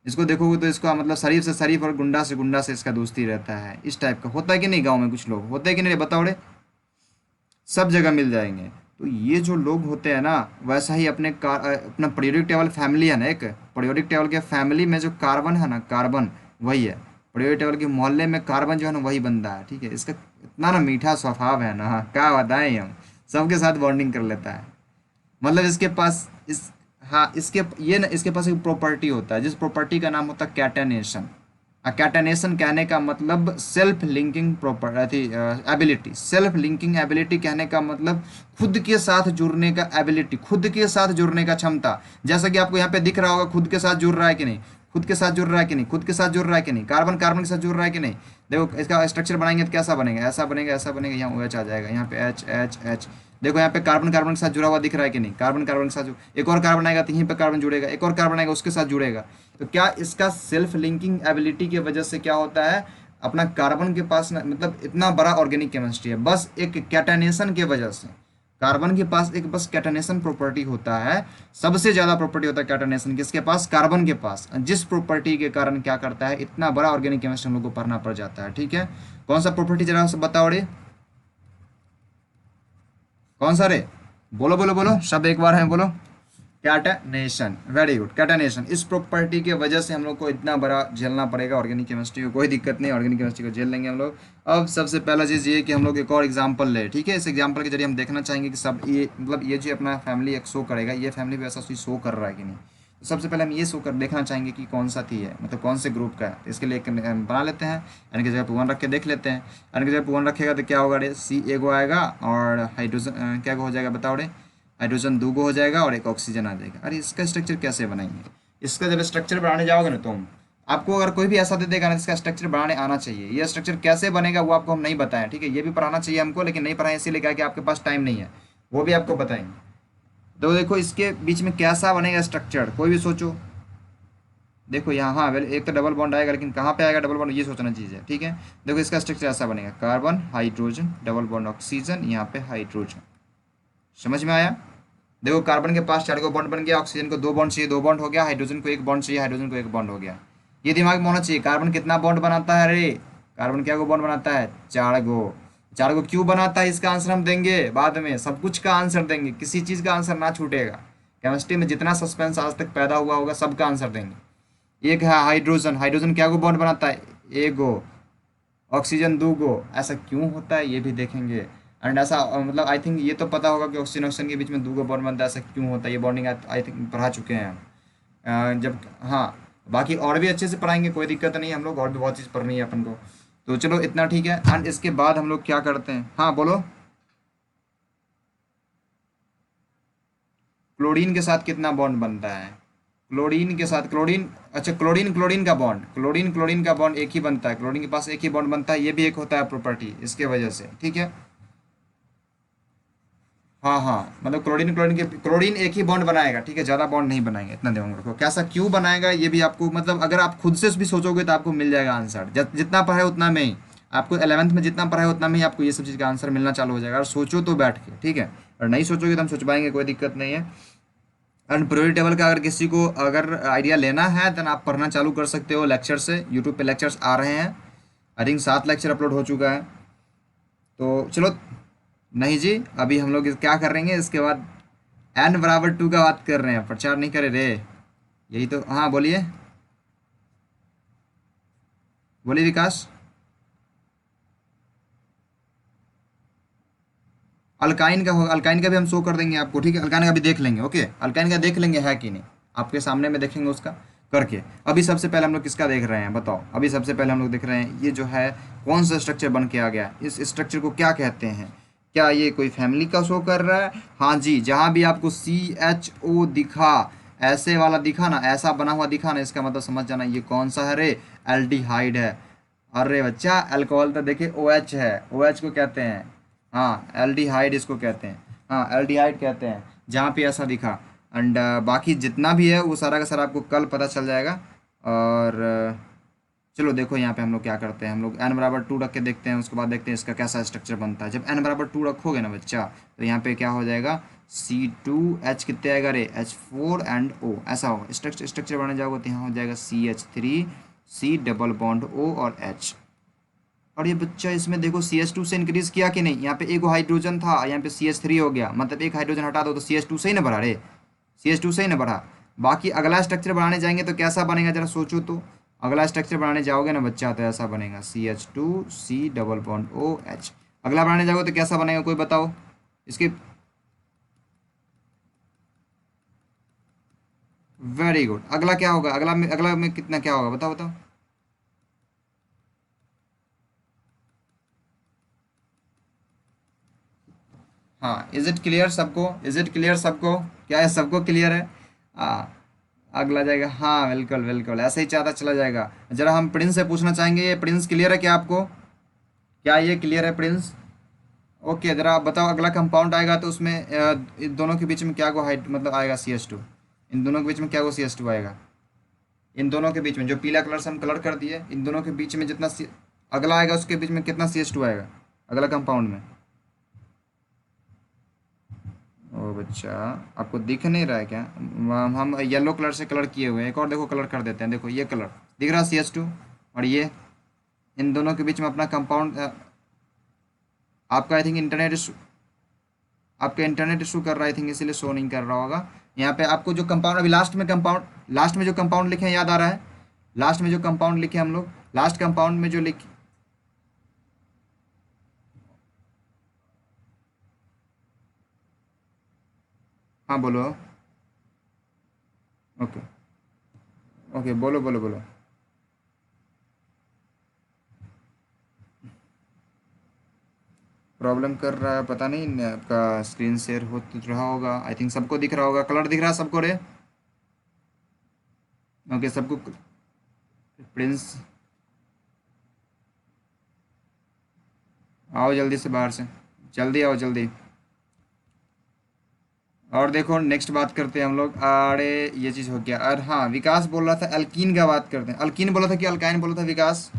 Speaker 1: इसको देखोगे तो इसका मतलब शरीफ से शरीफ और गुंडा से गुंडा से इसका दोस्ती रहता है, इस टाइप का होता है कि नहीं, गांव में कुछ लोग होते हैं कि नहीं बताओ रे, सब जगह मिल जाएंगे। तो ये जो लोग होते हैं ना, वैसा ही अपना पीरियोडिक टेबल फैमिली है ना, एक पीरियोडिक टेबल के फैमिली में जो कार्बन है ना, कार्बन वही है, पीरियोडिक टेबल के मोहल्ले में कार्बन जो है ना वही बंदा है, ठीक है, इसका इतना ना मीठा स्वभाव है ना, क्या बताएं हम, सबके साथ बॉन्डिंग कर लेता है, मतलब इसके पास इस, हाँ इसके ये ना, इसके पास एक प्रॉपर्टी होता है, जिस प्रॉपर्टी का नाम होता है कैटेनेशन। कैटेनेशन कहने का मतलब self linking property, ability, self linking ability कहने का मतलब खुद के साथ जुड़ने का एबिलिटी, खुद के साथ जुड़ने का क्षमता, जैसा कि आपको यहाँ पे दिख रहा होगा खुद के साथ जुड़ रहा है कि नहीं, खुद के साथ जुड़ रहा है कि नहीं, खुद के साथ जुड़ रहा है कि नहीं, कार्बन कार्बन के साथ जुड़ रहा है कि नहीं। देखो इसका स्ट्रक्चर बनाएंगे तो कैसा बनेगा, ऐसा बनेगा, ऐसा बनेगा, यहाँ OH आ जाएगा, यहाँ पे एच एच एच। देखो यहाँ पे कार्बन कार्बन के साथ जुड़ा हुआ दिख रहा है कि नहीं, कार्बन कार्बन के साथ एक और कार्बन आएगा तो यहीं पे कार्बन जुड़ेगा, एक और कार्बन आएगा उसके साथ जुड़ेगा। तो क्या इसका सेल्फ लिंकिंग एबिलिटी की वजह से क्या होता है, अपना कार्बन के पास मतलब इतना बड़ा ऑर्गेनिक केमिस्ट्री है बस एक कैटानेशन की वजह से। कार्बन के पास एक बस कैटानेशन प्रॉपर्टी होता है, सबसे ज्यादा प्रॉपर्टी होता है कैटानेशन किसके पास, कार्बन के पास, जिस प्रॉपर्टी के कारण क्या करता है इतना बड़ा ऑर्गेनिक केमिस्ट्री हम लोग को पढ़ना पड़ जाता है। ठीक है, कौन सा प्रॉपर्टी जरा सब बताओ रे, कौन सा रे, बोलो बोलो बोलो, शब्द एक बार है बोलो। कैटानेशन, वेरी गुड, कैटानेशन। इस प्रॉपर्टी की वजह से हम लोग को इतना बड़ा झेलना पड़ेगा ऑर्गेनिक केमिस्ट्री को, कोई दिक्कत नहीं, ऑर्गेनिक केमिस्ट्री को झेल लेंगे हम लोग। अब सबसे पहला चीज़ ये कि हम लोग एक और एग्जांपल ले, ठीक है, इस एग्जांपल के जरिए हम देखना चाहेंगे कि सब ये मतलब ये जो अपना फैमिली एक शो करेगा, ये फैमिली भी ऐसा शो कर रहा है कि नहीं। तो सबसे पहले हम ये शो कर देखना चाहेंगे कि कौन सा थी है, मतलब कौन से ग्रुप का है। तो इसके लिए बना लेते हैं, एन की जगह पे 1 रख के देख लेते हैं। एन की जगह पे 1 रखेगा तो क्या होगा रे, C एगो आएगा और हाइड्रोजन क्या हो जाएगा बताओ रे, हाइड्रोजन 2 हो जाएगा और एक ऑक्सीजन आ जाएगा। अरे इसका स्ट्रक्चर कैसे बनाएंगे, इसका जब स्ट्रक्चर बनाने जाओगे ना तुम, आपको अगर कोई भी ऐसा दे देगा ना इसका स्ट्रक्चर बनाने आना चाहिए, ये स्ट्रक्चर कैसे बनेगा वो आपको हम नहीं बताएं, ठीक है, ये भी पढ़ाना चाहिए हमको लेकिन नहीं पढ़ाएं इसीलिए क्या कि आपके पास टाइम नहीं है, वो भी आपको बताएंगे। तो देखो इसके बीच में कैसा बनेगा स्ट्रक्चर, कोई भी सोचो। देखो यहाँ, हाँ एक तो डबल बॉन्ड आएगा लेकिन कहाँ पे आएगा डबल बॉन्ड, ये सोचना चीज़ है, ठीक है। देखो इसका स्ट्रक्चर ऐसा बनेगा, carbon hydrogen double bond oxygen, यहाँ पे हाइड्रोजन, समझ में आया। देखो कार्बन के पास 4 बॉन्ड बन गया, ऑक्सीजन को 2 बॉन्ड चाहिए, 2 बॉन्ड हो गया, हाइड्रोजन को 1 बॉन्ड चाहिए, हाइड्रोजन को 1 बॉन्ड हो गया। ये दिमाग में होना चाहिए, कार्बन कितना बॉन्ड बनाता है रे, कार्बन क्या बॉन्ड बनाता है, 4 4 क्यों बनाता है, इसका आंसर हम देंगे बाद में, सब कुछ का आंसर देंगे, किसी चीज़ का आंसर ना छूटेगा। केमिस्ट्री में जितना सस्पेंस आज तक पैदा हुआ होगा सबका आंसर देंगे। एक है हाइड्रोजन, हाइड्रोजन क्या बॉन्ड बनाता है, 1, ऑक्सीजन 2, ऐसा क्यों होता है ये भी देखेंगे। एंड ऐसा मतलब आई थिंक ये तो पता होगा कि ऑक्सीजन ऑक्सीजन के बीच में 2 बॉन्ड बनता है, ऐसा क्यों होता है, ये बॉन्डिंग आई थिंक पढ़ा चुके हैं हम। जब हाँ, बाकी और भी अच्छे से पढ़ाएंगे, कोई दिक्कत नहीं, हम लोग और भी बहुत चीज़ पढ़नी है अपन को। तो चलो इतना ठीक है। एंड इसके बाद हम लोग क्या करते हैं, हाँ बोलो, क्लोरीन के साथ कितना बॉन्ड बनता है, क्लोरीन के साथ क्लोरीन, अच्छा क्लोरीन क्लोरीन का बॉन्ड, क्लोरीन क्लोरीन का बॉन्ड एक ही बनता है, क्लोरीन के पास एक ही बॉन्ड बनता है, ये भी एक होता है प्रॉपर्टी इसके वजह से, ठीक है। हाँ हाँ, मतलब क्लोरीन क्लोरीन के क्लोरीन एक ही बॉन्ड बनाएगा, ठीक है, ज़्यादा बॉन्ड नहीं बनाएंगे, इतना दिमाग में रखो। कैसा क्यों बनाएगा ये भी आपको, मतलब अगर आप खुद से भी सोचोगे तो आपको मिल जाएगा आंसर, जितना पढ़ा है उतना में ही आपको, 11th में जितना पढ़ा है उतना में ही आपको ये सब चीज़ का आंसर मिलना चालू हो जाएगा, और सोचो तो बैठ के, ठीक है, और नहीं सोचोगे तो हम सोच पाएंगे, कोई दिक्कत नहीं है। एंड पीरियोडिक टेबल का अगर किसी को अगर आइडिया लेना है तो आप पढ़ना चालू कर सकते हो लेक्चर से, यूट्यूब पे लेक्चर्स आ रहे हैं, आई थिंक 7 लेक्चर अपलोड हो चुका है। तो चलो, नहीं जी अभी हम लोग क्या कर रहे हैं इसके बाद, n = 2 का बात कर रहे हैं, प्रचार नहीं करे रे, यही तो, हाँ बोलिए बोलिए विकास। अल्काइन का होगा, अल्काइन का भी हम शो कर देंगे आपको, ठीक है, अल्काइन का भी देख लेंगे, ओके, अल्काइन का देख लेंगे है कि नहीं, आपके सामने में देखेंगे उसका करके। अभी सबसे पहले हम लोग किसका देख रहे हैं बताओ, अभी सबसे पहले हम लोग देख रहे हैं ये जो है कौन सा स्ट्रक्चर बन के आ गया, इस स्ट्रक्चर को क्या कहते हैं, क्या ये कोई फैमिली का शो कर रहा है, हाँ जी, जहाँ भी आपको CHO दिखा, ऐसे वाला दिखा ना, ऐसा बना हुआ दिखा ना, इसका मतलब समझ जाना ये कौन सा है रे, एल्डिहाइड है। अरे बच्चा अल्कोहल तो देखिए OH है, OH को कहते हैं, हाँ एल्डिहाइड इसको कहते हैं, हाँ एल्डिहाइड कहते हैं, जहाँ पे ऐसा दिखा। एंड बाकी जितना भी है वो सारा का सारा आपको कल पता चल जाएगा। और चलो देखो यहाँ पे हम लोग क्या करते हैं, हम लोग n = 2 रख के देखते हैं, उसके बाद देखते हैं इसका कैसा स्ट्रक्चर बनता है। जब n = 2 रखोगे ना बच्चा तो यहाँ पे क्या हो जाएगा, C2H कितने आएगा रे, H4 एंड O, ऐसा होगा स्ट्रक्चर बनाने जाओगे तो यहाँ हो जाएगा CH3 C double bond O और H। और ये बच्चा इसमें देखो CH2 से इंक्रीज किया कि नहीं, यहाँ पे एक हाइड्रोजन था, यहाँ पे CH3 हो गया, मतलब एक हाइड्रोजन हटा दो तो CH2 से ही ना बढ़ा रे, CH2 से ही ना बढ़ा। बाकी अगला स्ट्रक्चर बनाने जाएंगे तो कैसा बनेगा जरा सोचो तो, अगला स्ट्रक्चर बनाने जाओगे ना बच्चा तो ऐसा बनेगा CH2 C double bond OH। अगला बनाने जाओगे तो कैसा बनेगा कोई बताओ इसके, वेरी गुड, अगला क्या होगा, अगला में कितना क्या होगा बताओ बताओ। हाँ, इज इट क्लियर सबको, इज इट क्लियर सबको, क्या है सबको क्लियर है। हाँ, अगला जाएगा, हाँ बिल्कुल बिल्कुल ऐसे ही चाहता चला जाएगा। जरा हम प्रिंस से पूछना चाहेंगे, ये प्रिंस क्लियर है क्या आपको? क्या ये क्लियर है प्रिंस? ओके, जरा आप बताओ, अगला कंपाउंड आएगा तो उसमें इन दोनों के बीच में क्या को हाइड मतलब आएगा CH2? इन दोनों के बीच में क्या को CH2 आएगा? इन दोनों के बीच में जो पीला कलर से हम कलर कर दिए, इन दोनों के बीच में जितना अगला आएगा उसके बीच में कितना CH2 आएगा अगला कंपाउंड में? ओ बच्चा, आपको दिख नहीं रहा है क्या? हम येलो कलर से कलर किए हुए हैं, एक और देखो कलर कर देते हैं, देखो ये कलर दिख रहा है CH2, और ये इन दोनों के बीच में अपना कंपाउंड। आपका आई थिंक इंटरनेट इशू, आपका इंटरनेट इशू कर रहा है आई थिंक, इसीलिए शो नहीं कर रहा होगा। यहाँ पे आपको जो कंपाउंड अभी लास्ट में जो कंपाउंड लिखे हैं याद आ रहा है? लास्ट में जो कंपाउंड लिखे हम लोग, लास्ट कंपाउंड में जो लिख, हाँ बोलो। ओके ओके, बोलो बोलो बोलो। प्रॉब्लम कर रहा है पता नहीं, आपका स्क्रीन शेयर हो तो रहा होगा, आई थिंक सबको दिख रहा होगा, कलर दिख रहा है सबको रे? ओके सबको। प्रिंस आओ जल्दी से बाहर से, जल्दी आओ जल्दी। और देखो नेक्स्ट बात करते हैं हम लोग, अरे ये चीज़ हो गया। और हाँ, विकास बोल रहा था अल्कीन का बात करते हैं। अल्कीन बोला था कि अल्काइन बोला था विकास?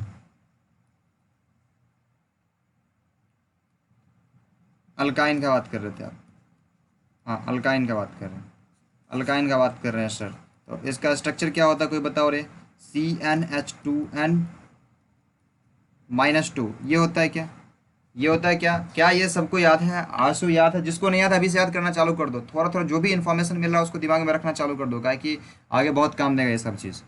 Speaker 1: अल्काइन का बात कर रहे थे आप? हाँ अल्काइन का बात कर रहे हैं, अल्काइन का बात कर रहे हैं सर। तो इसका स्ट्रक्चर क्या होता है कोई बताओ रे? CnH2n-2, ये होता है क्या? ये होता है क्या? क्या ये सबको याद है? आंसू याद है? जिसको नहीं याद है अभी से याद करना चालू कर दो, थोड़ा थोड़ा जो भी इन्फॉर्मेशन मिल रहा है उसको दिमाग में रखना चालू कर दो, क्या कि आगे बहुत काम देगा ये सब चीज़।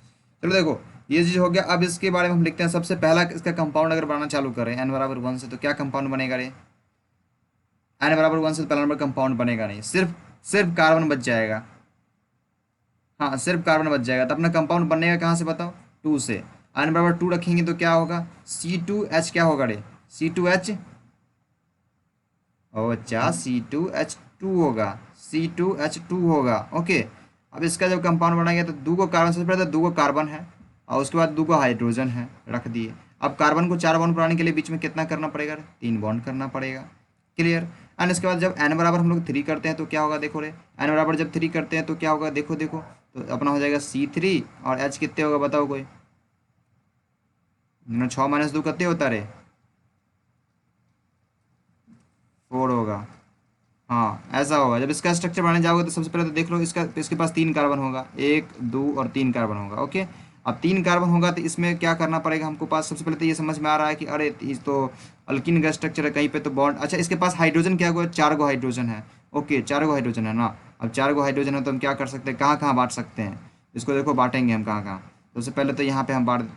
Speaker 1: चलो देखो, ये चीज़ हो गया। अब इसके बारे में हम लिखते हैं, सबसे पहला इसका कंपाउंड अगर बनाना चालू करें n = 1 से, तो क्या कंपाउंड बनेगा रे? n = 1 से पहला नंबर कंपाउंड बनेगा नहीं, सिर्फ सिर्फ कार्बन बच जाएगा। हाँ सिर्फ कार्बन बच जाएगा, तो अपना कंपाउंड बनेगा कहाँ से बताओ? 2 से। n = 2 रखेंगे तो क्या होगा? C2H क्या होगा रे? C2H, ओ अच्छा C2H2 होगा, C2H2 होगा। ओके, अब इसका जब कंपाउंड बनाएंगे तो दो को कार्बन, सबसे पहले तो दो को कार्बन है और उसके बाद दो को हाइड्रोजन है, रख दिए। अब कार्बन को 4 बॉन्ड बनाने के लिए बीच में कितना करना पड़ेगा? 3 बॉन्ड करना पड़ेगा। क्लियर? एंड इसके बाद जब n बराबर हम लोग 3 करते हैं तो क्या होगा देखो रे? n बराबर जब 3 करते हैं तो क्या होगा देखो देखो, तो अपना हो जाएगा C3, और H कितने होगा बताओ कोई? 6 - 2 कितने होता रे? 4 होगा। हाँ ऐसा होगा। जब इसका स्ट्रक्चर बनाने जाओगे तो सबसे पहले तो देख लो, इसका इसके पास 3 कार्बन होगा, 1 2 और 3 कार्बन होगा। ओके, अब 3 कार्बन होगा तो इसमें क्या करना पड़ेगा हमको पास? सबसे पहले तो ये समझ में आ रहा है कि अरे इस तो अल्किन का स्ट्रक्चर है, कहीं पे तो बॉन्ड। अच्छा, इसके पास हाइड्रोजन क्या हुआ? 4 गो हाइड्रोजन है। ओके 4 गो हाइड्रोजन है ना। अब 4 गो हाइड्रोजन है तो हम क्या कर सकते हैं, कहाँ कहाँ बांट सकते हैं इसको? देखो बांटेंगे हम कहाँ कहाँ। सबसे पहले तो यहाँ पे हम बांट,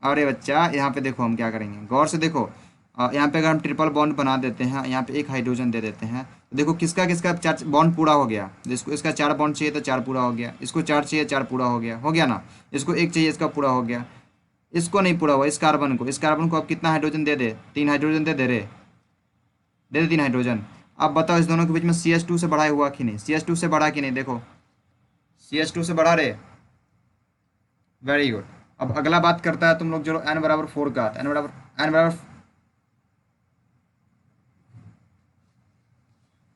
Speaker 1: अरे बच्चा यहाँ पे देखो हम क्या करेंगे, गौर से देखो। यहाँ पे अगर हम ट्रिपल बॉन्ड बना देते हैं, यहाँ पे एक हाइड्रोजन दे देते हैं, तो देखो किसका किसका 4 बॉन्ड पूरा हो गया। इसको इसका 4 बॉन्ड चाहिए तो 4 पूरा हो गया, इसको 4 चाहिए 4 पूरा हो गया ना। इसको 1 चाहिए, इसका पूरा हो गया। इसको नहीं पूरा हुआ, इस कार्बन को अब कितना हाइड्रोजन दे दे? 3 हाइड्रोजन दे दे रे, दे दे 3 हाइड्रोजन। अब बताओ इस दोनों के बीच में CH2 से बढ़ा हुआ कि नहीं? CH2 से बढ़ा कि नहीं? देखो CH2 से बढ़ा रे, वेरी गुड। अब अगला बात करता है तुम लोग जो n = 4 का, n बराबर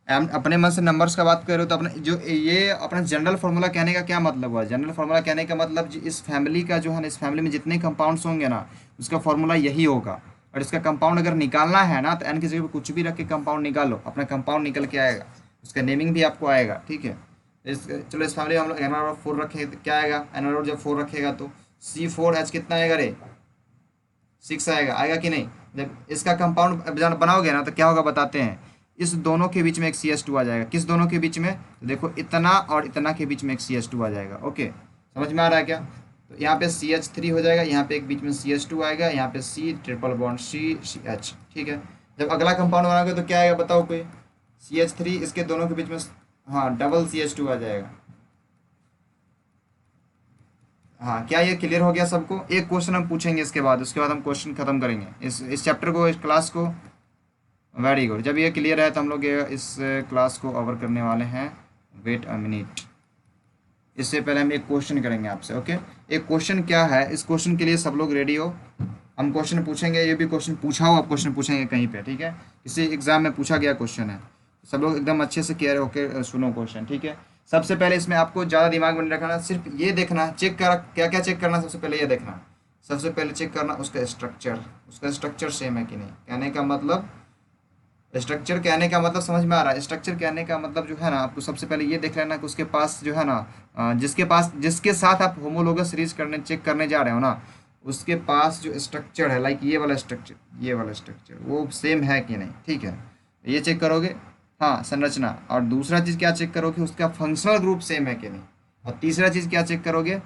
Speaker 1: अपने मन से नंबर्स का बात कर रहे हो तो अपने जो ये अपना जनरल फार्मूला कहने का क्या मतलब हुआ? जनरल फार्मूला कहने का मतलब इस फैमिली का जो है ना, इस फैमिली में जितने कंपाउंड्स होंगे ना, उसका फार्मूला यही होगा। और इसका कंपाउंड अगर निकालना है ना तो एन की जगह पे कुछ भी रख के कंपाउंड निकालो, अपना कंपाउंड निकल के आएगा, उसका नेमिंग भी आपको आएगा। ठीक है, चलो इस फैमिली में हम लोग n = 4 रखें तो क्या आएगा? n जब 4 रखेगा तो C4H कितना आएगा रे? 6 आएगा, आएगा कि नहीं? जब इसका कंपाउंड बनाओगे ना तो क्या होगा बताते हैं, इस दोनों के बीच में एक CH2 आ जाएगा। किस दोनों के बीच में? तो देखो इतना और इतना के बीच में एक CH2 आ जाएगा। ओके, समझ में आ रहा है क्या? तो यहाँ पे CH3 हो जाएगा, यहाँ पे एक बीच में CH2 आएगा, यहाँ पे C ट्रिपल बॉन्ड CH। ठीक है, जब अगला कंपाउंड बनाओगे तो क्या आएगा बताओ कोई? CH3 इसके दोनों के बीच में, हाँ डबल CH2 आ जाएगा। हाँ क्या ये क्लियर हो गया सबको? एक क्वेश्चन हम पूछेंगे इसके बाद, उसके बाद हम क्वेश्चन खत्म करेंगे इस चैप्टर को, इस क्लास को। वेरी गुड, जब ये क्लियर है तो हम लोग इस क्लास को ओवर करने वाले हैं। Wait a minute. इससे पहले हम एक क्वेश्चन करेंगे आपसे। ओके, एक क्वेश्चन क्या है, इस क्वेश्चन के लिए सब लोग रेडी हो। हम क्वेश्चन पूछेंगे, ये भी क्वेश्चन पूछा हुआ क्वेश्चन पूछेंगे कहीं पे, ठीक है, किसी एग्जाम में पूछा गया क्वेश्चन है। सब लोग एकदम अच्छे से क्लियर होकर सुनो क्वेश्चन, ठीक है। सबसे पहले इसमें आपको ज़्यादा दिमाग में नहीं रखना, सिर्फ ये देखना, चेक कर क्या क्या चेक करना, सबसे पहले ये देखना, सबसे पहले चेक करना उसका स्ट्रक्चर, उसका स्ट्रक्चर सेम है कि नहीं। कहने का मतलब, स्ट्रक्चर कहने का मतलब समझ में आ रहा है। स्ट्रक्चर कहने का मतलब जो है ना, आपको सबसे पहले ये देख लेना कि उसके पास जो है ना, जिसके साथ आप होमोलोगस सीरीज करने चेक करने जा रहे हो ना, उसके पास जो स्ट्रक्चर है, लाइक ये वाला स्ट्रक्चर, ये वाला स्ट्रक्चर वो सेम है कि नहीं, ठीक है, ये चेक करोगे। हाँ, संरचना। और दूसरा चीज़ क्या चेक करोगे, उसका फंक्शनल ग्रुप सेम है कि नहीं। और तीसरा चीज़ क्या चेक करोगे,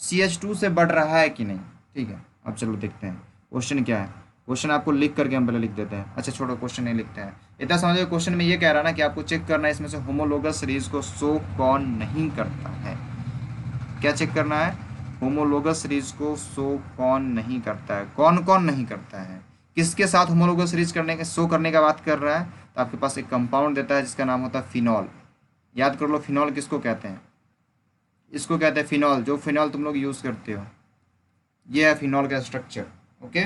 Speaker 1: CH2 से बढ़ रहा है कि नहीं, ठीक है। अब चलो देखते हैं क्वेश्चन क्या है। क्वेश्चन आपको लिख करके हम पहले लिख देते हैं। अच्छा छोड़ो, क्वेश्चन नहीं लिखते हैं, इतना समझो। क्वेश्चन में ये कह रहा है ना कि आपको चेक करना है इसमें से होमोलोगस सीरीज को शो कौन नहीं करता है। क्या चेक करना है, होमोलोगस सीरीज को शो कौन नहीं करता है, कौन कौन नहीं करता है, किसके साथ होमोलोगस सीरीज करने के शो करने का बात कर रहा है। तो आपके पास एक कंपाउंड देता है जिसका नाम होता है फिनॉल। याद कर लो, फिनॉल किसको कहते हैं, इसको कहते हैं फिनॉल, जो फिनॉल तुम लोग यूज़ करते हो। ये है फिनॉल का स्ट्रक्चर। ओके,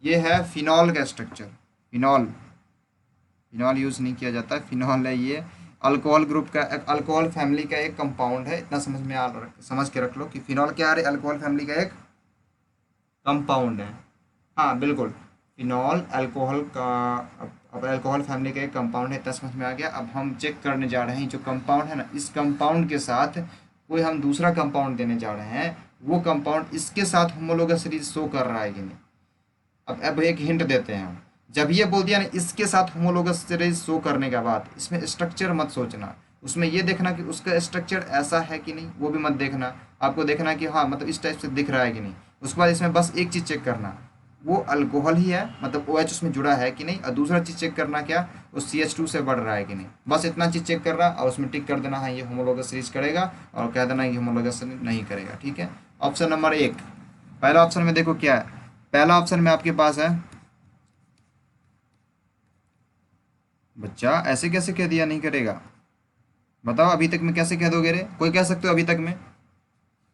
Speaker 1: ये है फिनॉल का स्ट्रक्चर। फिनॉल, फिनॉल यूज़ नहीं किया जाता, फिनॉल है ये, अल्कोहल ग्रुप का, अल्कोहल फैमिली का एक कंपाउंड है। इतना समझ के रख लो कि फिनॉल क्या है, अल्कोहल फैमिली का एक कंपाउंड है। हाँ बिल्कुल, फिनॉल अल्कोहल का, अब अल्कोहल फैमिली का एक कंपाउंड है, इतना समझ में आ गया। अब हम चेक करने जा रहे हैं जो कंपाउंड है ना, इस कंपाउंड के साथ कोई हम दूसरा कंपाउंड देने जा रहे हैं, वो कंपाउंड इसके साथ होमोलोगस सीरीज शो कर रहा है कि नहीं। अब एक हिंट देते हैं हम, जब ये बोल दिया ना इसके साथ होमोलोगस सीरीज शो करने के बाद, इसमें स्ट्रक्चर मत सोचना, उसमें ये देखना कि उसका स्ट्रक्चर ऐसा है कि नहीं, वो भी मत देखना। आपको देखना कि हाँ मतलब इस टाइप से दिख रहा है कि नहीं। उसके बाद इसमें बस एक चीज़ चेक करना, वो अल्कोहल ही है, मतलब OH उसमें जुड़ा है कि नहीं। और दूसरा चीज़ चेक करना क्या, वो CH2 से बढ़ रहा है कि नहीं। बस इतना चीज़ चेक कर रहा, और उसमें टिक कर देना है ये होमोलोगस सीरीज करेगा, और कह देना ये होमोलोगस सीरीज नहीं करेगा, ठीक है। ऑप्शन नंबर 1, पहला ऑप्शन में देखो क्या है। पहला ऑप्शन में आपके पास है, बच्चा ऐसे कैसे कह दिया नहीं करेगा, बताओ अभी तक में कैसे कह दोगे रे, कोई कह सकते हो अभी तक में,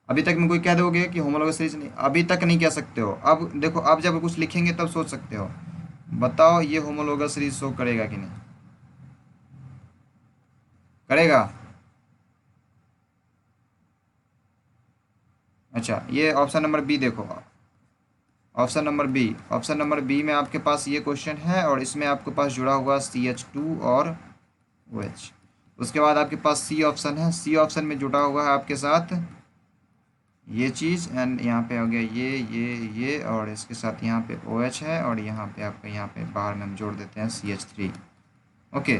Speaker 1: अभी तक में कोई कह दोगे कि होमोलोगस सीरीज नहीं, अभी तक नहीं कह सकते हो। अब देखो, अब जब कुछ लिखेंगे तब सोच सकते हो। बताओ ये होमोलोगस सीरीज शो करेगा कि नहीं करेगा। अच्छा, ये ऑप्शन नंबर बी देखो, ऑप्शन नंबर बी में आपके पास ये क्वेश्चन है, और इसमें आपके पास जुड़ा हुआ CH2 और OH। उसके बाद आपके पास सी ऑप्शन है, सी ऑप्शन में जुड़ा हुआ है आपके साथ ये चीज़, एंड यहाँ पे हो गया ये, और इसके साथ यहाँ पे OH है, और यहाँ पे आपका, यहाँ पे बाहर में हम जोड़ देते हैं CH3। ओके,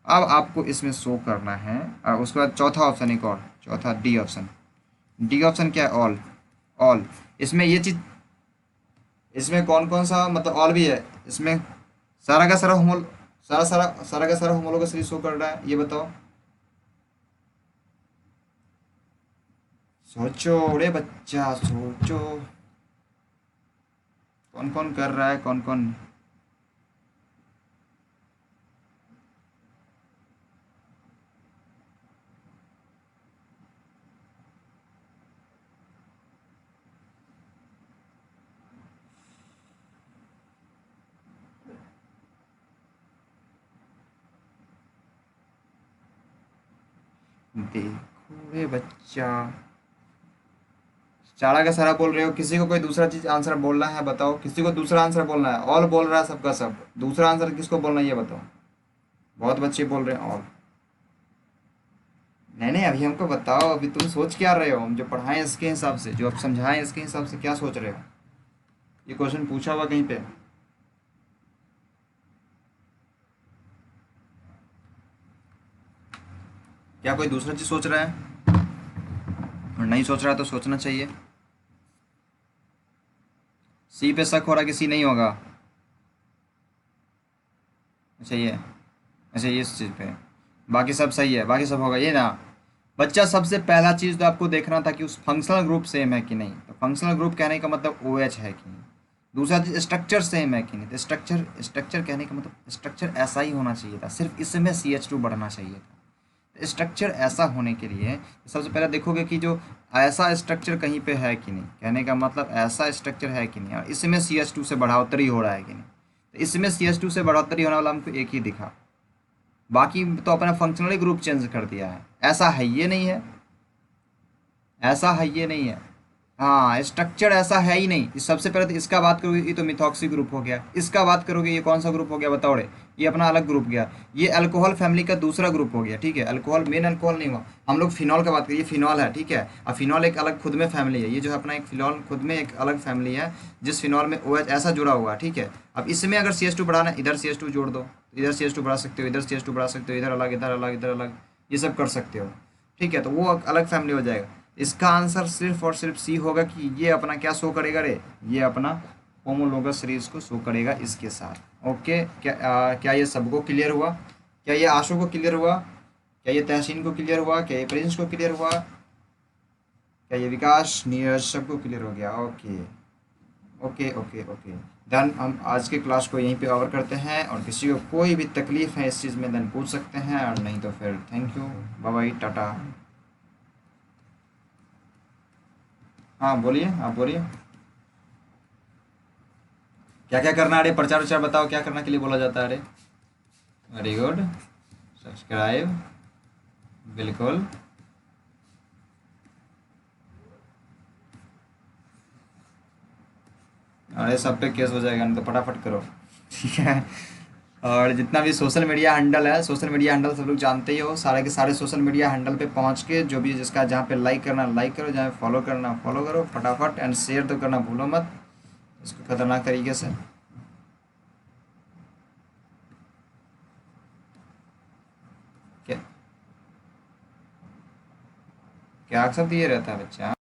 Speaker 1: अब आपको इसमें शो करना है। और उसके बाद चौथा ऑप्शन, एक और चौथा डी ऑप्शन। डी ऑप्शन क्या है, ऑल। ऑल, इसमें ये चीज़, इसमें कौन कौन सा मतलब ऑल भी है इसमें, सारा का सारा होमोल, सारा का सारा होमोलोगस का सीरीज शो कर रहा है, ये बताओ। सोचो रे बच्चा सोचो, कौन कौन कर रहा है, कौन कौन। देखो रे बच्चा, सारा का सारा बोल रहे हो, किसी को कोई दूसरा चीज आंसर बोलना है बताओ, किसी को दूसरा आंसर बोलना है। ऑल बोल रहा है सबका सब, दूसरा आंसर किसको बोलना है ये बताओ। बहुत बच्चे बोल रहे हैं ऑल। नहीं नहीं, अभी हमको बताओ, अभी तुम सोच क्या रहे हो, हम जो पढ़ाएं इसके हिसाब से, जो अब समझाएं इसके हिसाब से क्या सोच रहे हो। ये क्वेश्चन पूछा हुआ कहीं पे, क्या कोई दूसरा चीज सोच रहा है, और नहीं सोच रहा है तो सोचना चाहिए। सी पे शक हो रहा है कि सी नहीं होगा। अच्छा ये, अच्छा ये इस चीज़ पे, बाकी सब सही है, बाकी सब होगा ये ना। बच्चा सबसे पहला चीज़ तो आपको देखना था कि उस फंक्शनल ग्रुप सेम है कि नहीं। तो फंक्शनल ग्रुप कहने का मतलब OH है कि नहीं। दूसरा चीज़ स्ट्रक्चर सेम है कि नहीं। तो स्ट्रक्चर कहने का मतलब स्ट्रक्चर ऐसा ही होना चाहिए था, सिर्फ इसमें CH2 बढ़ना चाहिए था। स्ट्रक्चर ऐसा होने के लिए सबसे पहले देखोगे कि जो ऐसा स्ट्रक्चर कहीं पे है कि नहीं, कहने का मतलब ऐसा स्ट्रक्चर है कि नहीं, और इसमें CH2 से बढ़ोतरी हो रहा है कि नहीं। तो इसमें CH2 से बढ़ोतरी होने वाला हमको एक ही दिखा, बाकी तो अपना फंक्शनली ग्रुप चेंज कर दिया है। ऐसा है ये नहीं है, ऐसा है ये नहीं है। हाँ, स्ट्रक्चर ऐसा है ही नहीं। इस सबसे पहले तो इसका बात करोगे, ये तो मिथॉक्सी ग्रुप हो गया। इसका बात करोगे, ये कौन सा ग्रुप हो गया बताओ रे, ये अपना अलग ग्रुप गया। ये अल्कोहल फैमिली का दूसरा ग्रुप हो गया, ठीक है। अल्कोहल मेन अल्कोहल नहीं हुआ, हम लोग फिनॉल का बात करिए, फिनॉल है, ठीक है। अब फिनॉल एक अलग खुद में फैमिली है, ये जो है अपना एक फिनॉल खुद में एक अलग फैमिली है, जिस फिनॉल में OH ऐसा जुड़ा हुआ है, ठीक है। अब इसमें अगर CH2 बढ़ाना है, इधर CH2 जोड़ दो, इधर CH2 बढ़ा सकते हो, इधर CH2 बढ़ा सकते हो, इधर अलग, इधर अलग, इधर अलग, ये सब कर सकते हो, ठीक है। तो वो अलग फैमिली हो जाएगा। इसका आंसर सिर्फ और सिर्फ सी होगा कि ये अपना क्या शो करेगा रे, ये अपना होमोलोगस सीरीज को शो करेगा इसके साथ। ओके, क्या ये सबको क्लियर हुआ? क्या ये आशु को क्लियर हुआ? क्या ये तहसीन को क्लियर हुआ? क्या ये प्रिंस को क्लियर हुआ? क्या ये विकास, नीरज सबको क्लियर हो गया? Okay okay okay okay. Then हम आज के क्लास को यहीं पे ओवर करते हैं, और किसी को कोई भी तकलीफ है इस चीज़ में देन पूछ सकते हैं, और नहीं तो फिर thank you, bye bye, tata. हाँ बोलिए, आप बोलिए। क्या क्या करना है अरे, प्रचार उचार बताओ, क्या करने के लिए बोला जाता है अरे? वेरी गुड, सब्सक्राइब, बिल्कुल। अरे सब पे केस हो जाएगा, नहीं तो फटाफट करो, ठीक है। और जितना भी सोशल मीडिया हैंडल है, सोशल मीडिया हैंडल सब लोग जानते ही हो, सारे के सारे सोशल मीडिया हैंडल पे पहुंच के जो भी जिसका जहाँ पे लाइक करना लाइक करो, जहाँ फॉलो करना फॉलो करो फटाफट, एंड शेयर तो करना भूलो मत इसको खतरनाक तरीके से। क्या क्या अक्सर तो ये रहता है बच्चा।